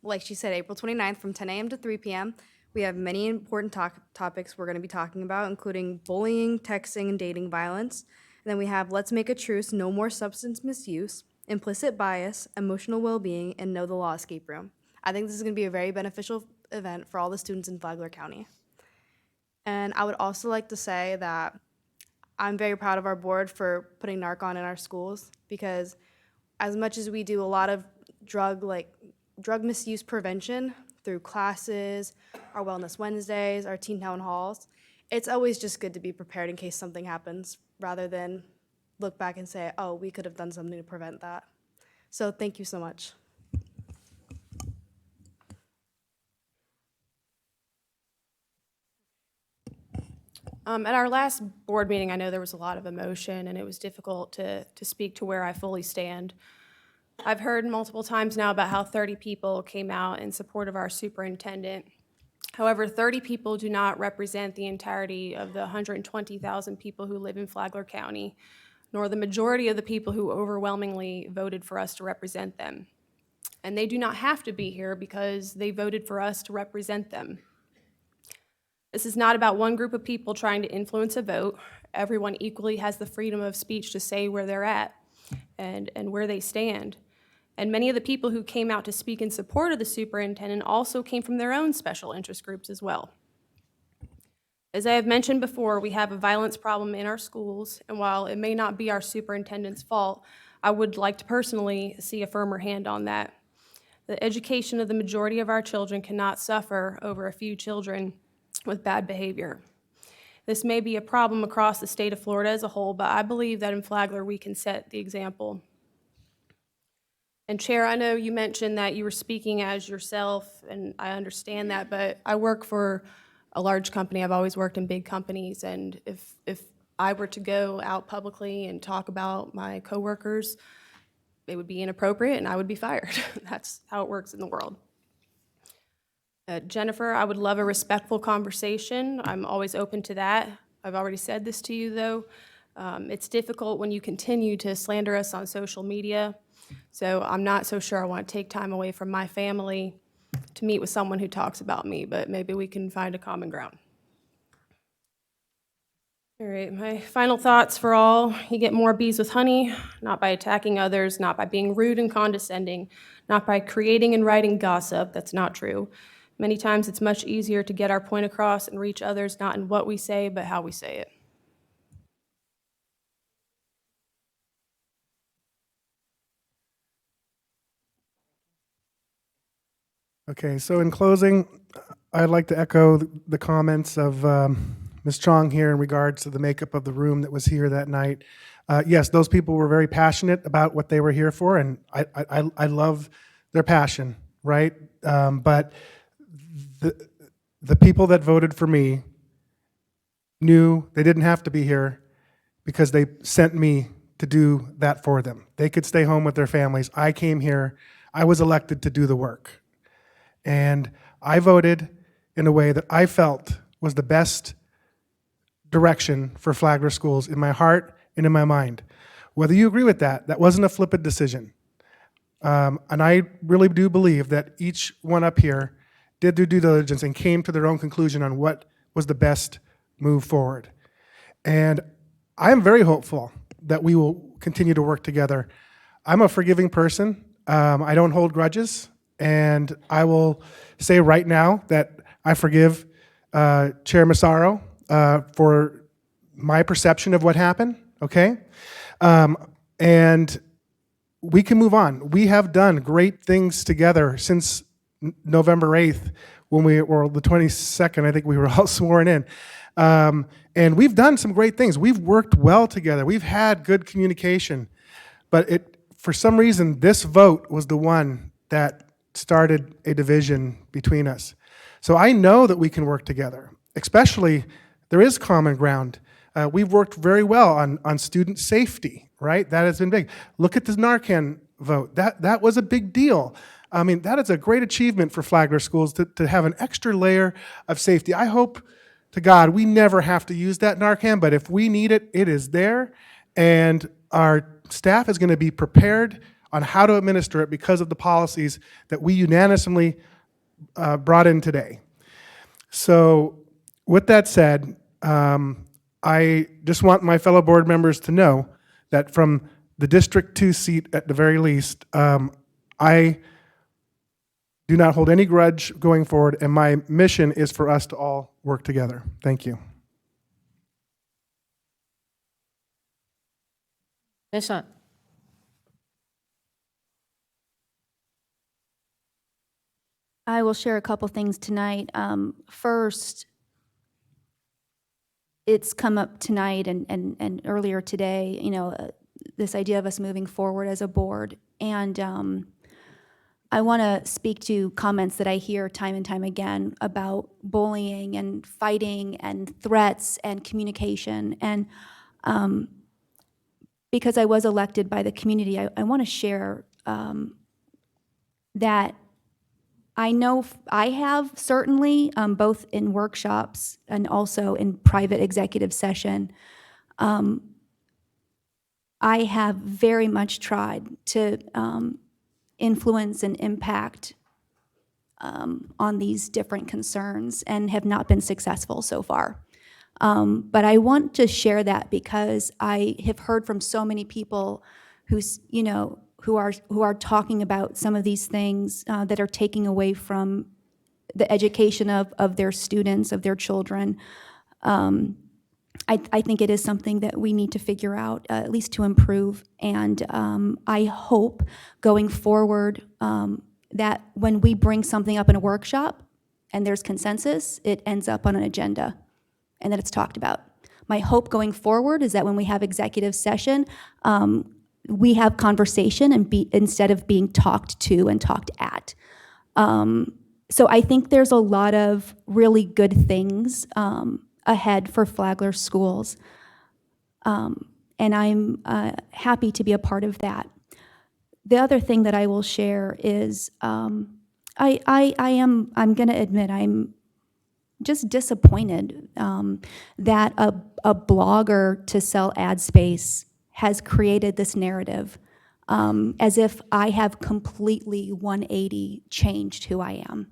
Like she said, April 29th from 10 a.m. to 3 p.m. We have many important topics we're going to be talking about, including bullying, texting, and dating violence. then we have Let's Make a Truce, No More Substance Misuse, Implicit Bias, Emotional Well-Being, and Know the Law Escape Room. I think this is going to be a very beneficial event for all the students in Flagler County. And I would also like to say that I'm very proud of our board for putting Narcan in our schools, because as much as we do a lot of drug misuse prevention through classes, our Wellness Wednesdays, our teen town halls, it's always just good to be prepared in case something happens, rather than look back and say, oh, we could have done something to prevent that. So thank you so much. At our last board meeting, I know there was a lot of emotion, and it was difficult to speak to where I fully stand. I've heard multiple times now about how 30 people came out in support of our superintendent. However, 30 people do not represent the entirety of the 120,000 people who live in Flagler County, nor the majority of the people who overwhelmingly voted for us to represent them. And they do not have to be here because they voted for us to represent them. This is not about one group of people trying to influence a vote. Everyone equally has the freedom of speech to say where they're at and where they stand. And many of the people who came out to speak in support of the superintendent also came from their own special interest groups as well. As I have mentioned before, we have a violence problem in our schools, and while it may not be our superintendent's fault, I would like to personally see a firmer hand on that. The education of the majority of our children cannot suffer over a few children with bad behavior. This may be a problem across the state of Florida as a whole, but I believe that in Flagler we can set the example. And Chair, I know you mentioned that you were speaking as yourself, and I understand that, but I work for a large company. I've always worked in big companies, and if I were to go out publicly and talk about my coworkers, it would be inappropriate and I would be fired. That's how it works in the world. Jennifer, I would love a respectful conversation. I'm always open to that. I've already said this to you, though. It's difficult when you continue to slander us on social media, so I'm not so sure I want to take time away from my family to meet with someone who talks about me, but maybe we can find a common ground. All right, my final thoughts for all: you get more bees with honey, not by attacking others, not by being rude and condescending, not by creating and writing gossip. That's not true. Many times it's much easier to get our point across and reach others not in what we say, but how we say it. Okay, so in closing, I'd like to echo the comments of Ms. Chong here in regards to the makeup of the room that was here that night. Yes, those people were very passionate about what they were here for, and I love their passion, right? But the people that voted for me knew they didn't have to be here because they sent me to do that for them. They could stay home with their families. I came here. I was elected to do the work. And I voted in a way that I felt was the best direction for Flagler schools in my heart and in my mind. Whether you agree with that, that wasn't a flippant decision. And I really do believe that each one up here did their due diligence and came to their own conclusion on what was the best move forward. And I am very hopeful that we will continue to work together. I'm a forgiving person. I don't hold grudges. And I will say right now that I forgive Chair Massaro for my perception of what happened, okay? And we can move on. We have done great things together since November 8th, when or the 22nd, I think we were all sworn in. And we've done some great things. We've worked well together. We've had good communication. But for some reason, this vote was the one that started a division between us. So I know that we can work together, especially there is common ground. We've worked very well on student safety, right? That has been big. Look at the Narcan vote. That was a big deal. I mean, that is a great achievement for Flagler schools to have an extra layer of safety. I hope to God we never have to use that Narcan, but if we need it, it is there. And our staff is going to be prepared on how to administer it because of the policies that we unanimously brought in today. So with that said, I just want my fellow board members to know that from the District 2 seat at the very least, I do not hold any grudge going forward, and my mission is for us to all work together. Thank you. Ms. Hunt. I will share a couple things tonight. First, it's come up tonight and earlier today, this idea of us moving forward as a board. And I want to speak to comments that I hear time and time again about bullying and fighting and threats and communication. And because I was elected by the community, I want to share that I know I have certainly, both in workshops and also in private executive session, I have very much tried to influence and impact on these different concerns and have not been successful so far. But I want to share that because I have heard from so many people who's, who are talking about some of these things that are taking away from the education of their students, of their children. I think it is something that we need to figure out, at least to improve. And I hope going forward that when we bring something up in a workshop and there's consensus, it ends up on an agenda and that it's talked about. My hope going forward is that when we have executive session, we have conversation and instead of being talked to and talked at. So I think there's a lot of really good things ahead for Flagler schools. And I'm happy to be a part of that. The other thing that I will share is I'm going to admit I'm just disappointed that a blogger to sell ad space has created this narrative as if I have completely 180 changed who I am.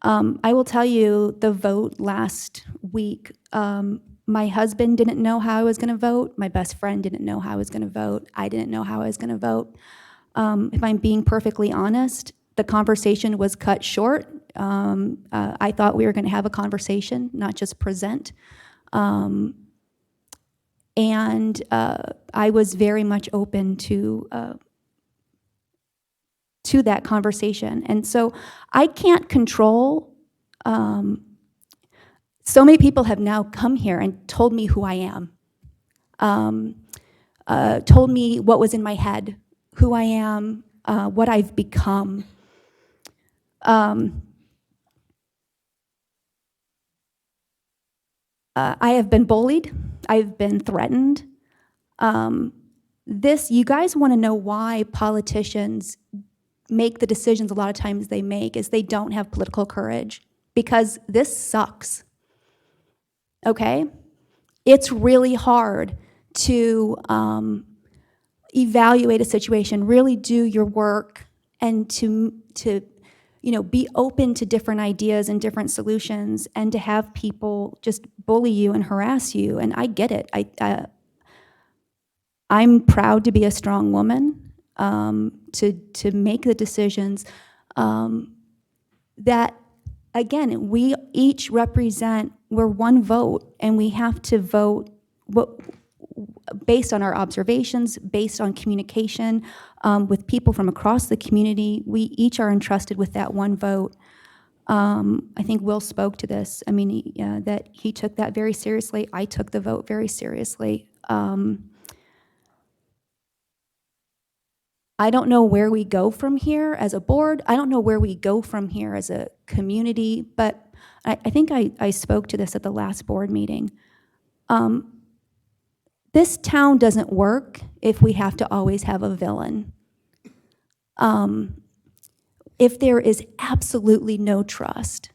I will tell you the vote last week, my husband didn't know how I was going to vote. My best friend didn't know how I was going to vote. I didn't know how I was going to vote. If I'm being perfectly honest, the conversation was cut short. I thought we were going to have a conversation, not just present. And I was very much open to that conversation. And so I can't control, so many people have now come here and told me who I am, told me what was in my head, who I am, what I've become. I have been bullied. I've been threatened. You guys want to know why politicians make the decisions a lot of times they make is they don't have political courage, because this sucks, okay? It's really hard to evaluate a situation, really do your work, and to be open to different ideas and different solutions, and to have people just bully you and harass you. And I get it. I'm proud to be a strong woman, to make the decisions that, again, we each represent, we're one vote, and we have to vote based on our observations, based on communication with people from across the community. We each are entrusted with that one vote. I think Will spoke to this. I mean, that he took that very seriously. I took the vote very seriously. I don't know where we go from here as a board. I don't know where we go from here as a community, but I think I spoke to this at the last board meeting. This town doesn't work if we have to always have a villain. If there is absolutely no trust,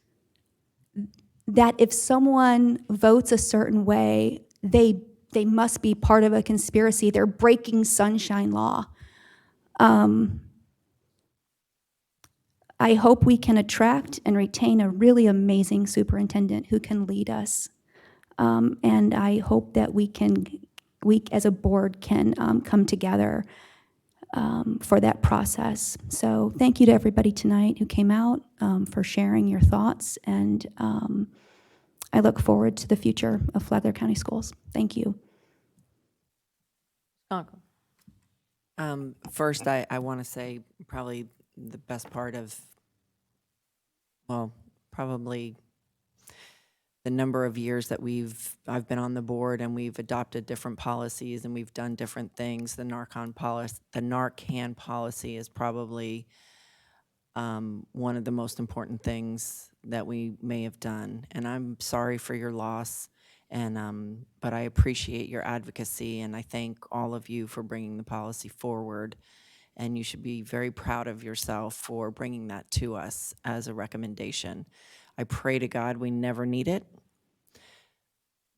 that if someone votes a certain way, they must be part of a conspiracy. They're breaking sunshine law. I hope we can attract and retain a really amazing superintendent who can lead us. And I hope that we as a board can come together for that process. So thank you to everybody tonight who came out for sharing your thoughts, and I look forward to the future of Flagler County Schools. Thank you. First, I want to say probably the best part of, well, probably the number of years that I've been on the board, and we've adopted different policies and we've done different things. The Narcan policy is probably one of the most important things that we may have done. And I'm sorry for your loss, and but I appreciate your advocacy, and I thank all of you for bringing the policy forward. And you should be very proud of yourself for bringing that to us as a recommendation. I pray to God we never need it,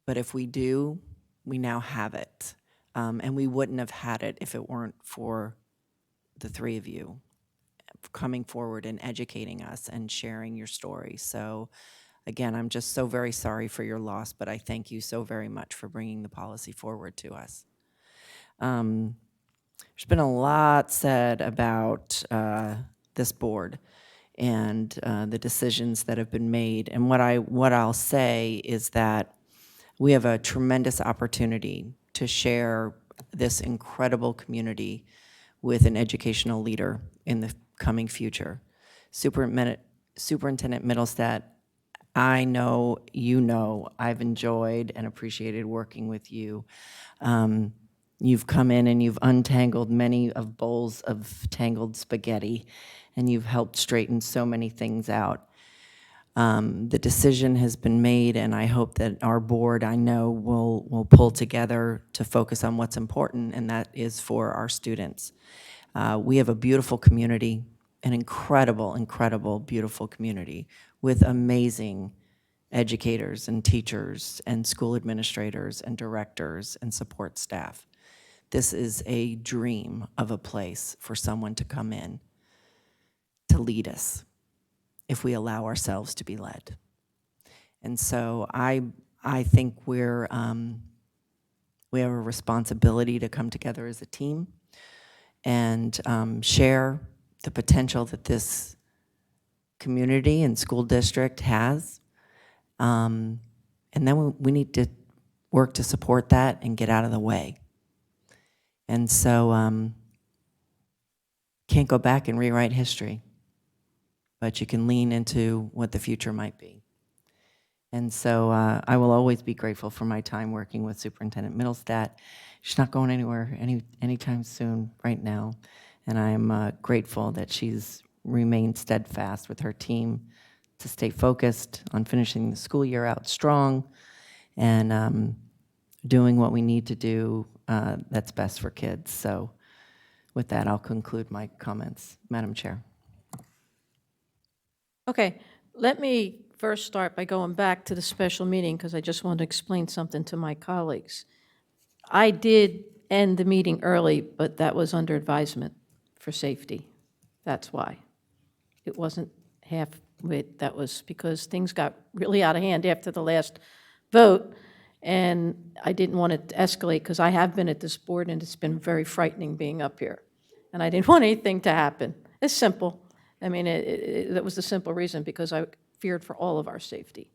but if we do, we now have it. And we wouldn't have had it if it weren't for the three of you coming forward and educating us and sharing your story. So again, I'm just so very sorry for your loss, but I thank you so very much for bringing the policy forward to us. There's been a lot said about this board and the decisions that have been made. And what I'll say is that we have a tremendous opportunity to share this incredible community with an educational leader in the coming future. Superintendent Middlestat, I know you know I've enjoyed and appreciated working with you. You've come in and you've untangled many of bowls of tangled spaghetti, and you've helped straighten so many things out. The decision has been made, and I hope that our board, I know, will pull together to focus on what's important, and that is for our students. We have a beautiful community, an incredible, incredible, beautiful community with amazing educators and teachers and school administrators and directors and support staff. This is a dream of a place for someone to come in to lead us if we allow ourselves to be led. And so I think we have a responsibility to come together as a team and share the potential that this community and school district has. And then we need to work to support that and get out of the way. And so can't go back and rewrite history, but you can lean into what the future might be. And so I will always be grateful for my time working with Superintendent Middlestat. She's not going anywhere anytime soon right now. And I am grateful that she's remained steadfast with her team to stay focused on finishing the school year out strong and doing what we need to do that's best for kids. So with that, I'll conclude my comments, Madam Chair. Okay, let me first start by going back to the special meeting because I just want to explain something to my colleagues. I did end the meeting early, but that was under advisement for safety. That's why. It wasn't half-wit. That was because things got really out of hand after the last vote, and I didn't want it to escalate because I have been at this board, and it's been very frightening being up here. And I didn't want anything to happen. It's simple. I mean, that was the simple reason, because I feared for all of our safety.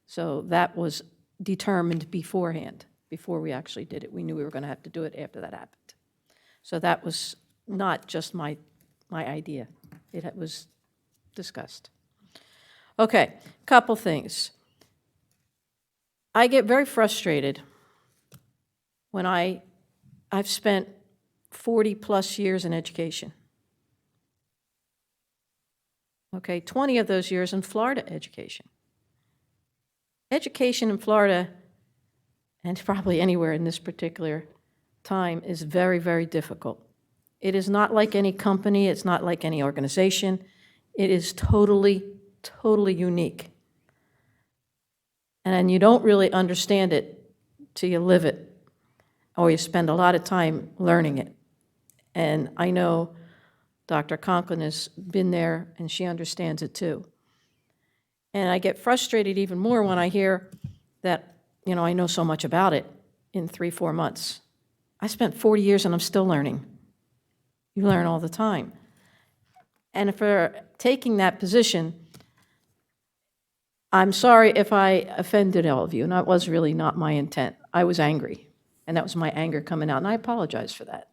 So that was determined beforehand, before we actually did it. We knew we were going to have to do it after that happened. So that was not just my idea. It was discussed. Okay, couple things. I get very frustrated when I've spent 40-plus years in education. Okay, 20 of those years in Florida education. Education in Florida, and probably anywhere in this particular time, is very, very difficult. It is not like any company, it's not like any organization. It is totally, totally unique. And you don't really understand it till you live it, or you spend a lot of time learning it. And I know Dr. Conklin has been there, and she understands it too. And I get frustrated even more when I hear that I know so much about it in 3-4 months. I spent 40 years and I'm still learning. You learn all the time. And for taking that position, I'm sorry if I offended all of you, and that was really not my intent. I was angry, and that was my anger coming out, and I apologize for that,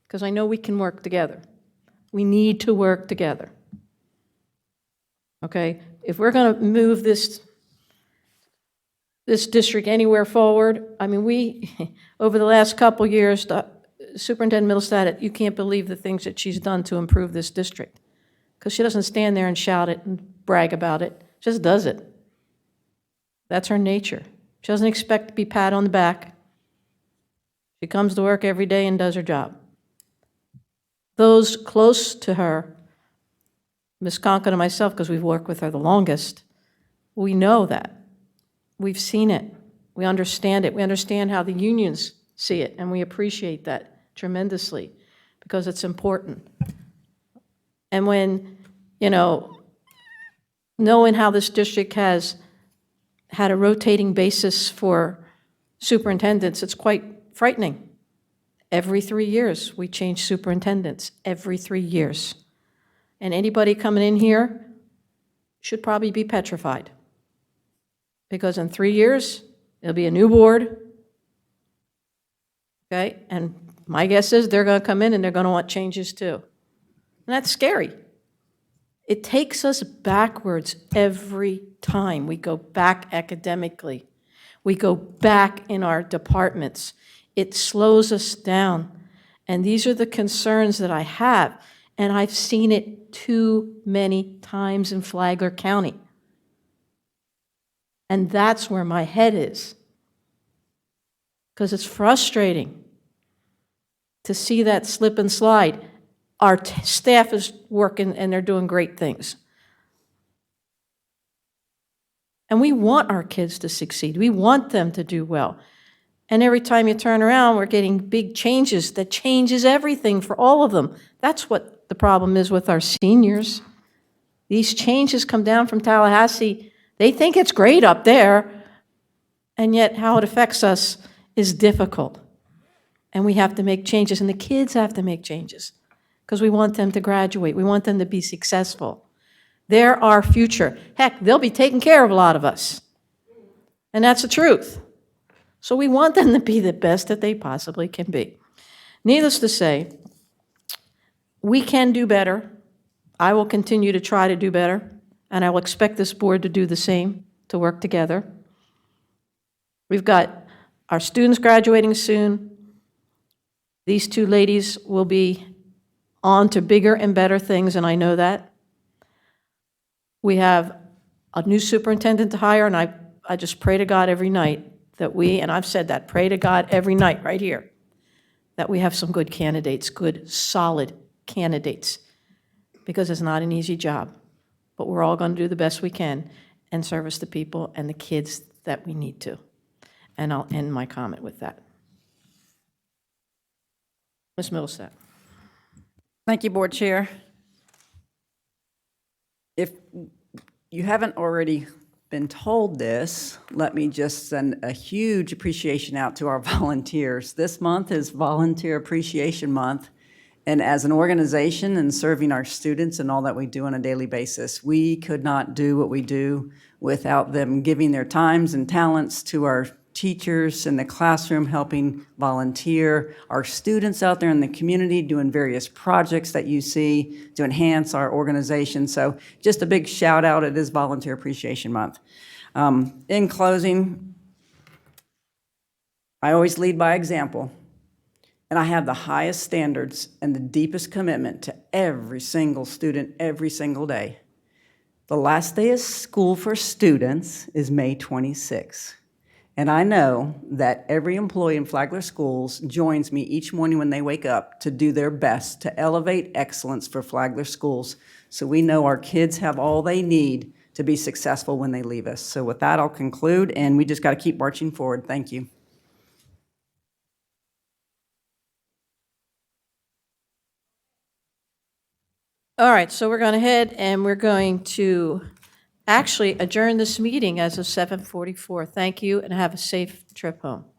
because I know we can work together. We need to work together. Okay? If we're going to move this district anywhere forward, I mean, we, over the last couple years, Superintendent Middlestat, you can't believe the things that she's done to improve this district, because she doesn't stand there and shout it and brag about it. She just does it. That's her nature. She doesn't expect to be pat on the back. She comes to work every day and does her job. Those close to her, Ms. Conklin and myself, because we've worked with her the longest, we know that. We've seen it. We understand it. We understand how the unions see it, and we appreciate that tremendously because it's important. And when, knowing how this district has had a rotating basis for superintendents, it's quite frightening. Every 3 years, we change superintendents, every 3 years. And anybody coming in here should probably be petrified, because in 3 years, there'll be a new board, okay? And my guess is they're going to come in and they're going to want changes too. And that's scary. It takes us backwards every time. We go back academically. We go back in our departments. It slows us down. And these are the concerns that I have. And I've seen it too many times in Flagler County. And that's where my head is. Because it's frustrating to see that slip and slide. Our staff is working and they're doing great things. And we want our kids to succeed. We want them to do well. And every time you turn around, we're getting big changes that changes everything for all of them. That's what the problem is with our seniors. These changes come down from Tallahassee. They think it's great up there, and yet how it affects us is difficult. And we have to make changes, and the kids have to make changes, because we want them to graduate. We want them to be successful. They're our future. Heck, they'll be taking care of a lot of us. And that's the truth. So we want them to be the best that they possibly can be. Needless to say, we can do better. I will continue to try to do better, and I will expect this board to do the same, to work together. We've got our students graduating soon. These two ladies will be on to bigger and better things, and I know that. We have a new superintendent to hire, and I just pray to God every night that we, and I've said that, pray to God every night right here, that we have some good candidates, good, solid candidates, because it's not an easy job. But we're all going to do the best we can and service the people and the kids that we need to. And I'll end my comment with that. Ms. Middlestat. Thank you, Board Chair. If you haven't already been told this, let me just send a huge appreciation out to our volunteers. This month is Volunteer Appreciation Month, and as an organization and serving our students and all that we do on a daily basis, we could not do what we do without them giving their times and talents to our teachers in the classroom, helping volunteer, our students out there in the community doing various projects that you see to enhance our organization. So just a big shout out. It is Volunteer Appreciation Month. In closing, I always lead by example, and I have the highest standards and the deepest commitment to every single student every single day. The last day of school for students is May 26th. And I know that every employee in Flagler Schools joins me each morning when they wake up to do their best to elevate excellence for Flagler Schools, so we know our kids have all they need to be successful when they leave us. So with that, I'll conclude, and we just got to keep marching forward. Thank you. All right, so we're going ahead and we're going to actually adjourn this meeting as of 7:44. Thank you, and have a safe trip home.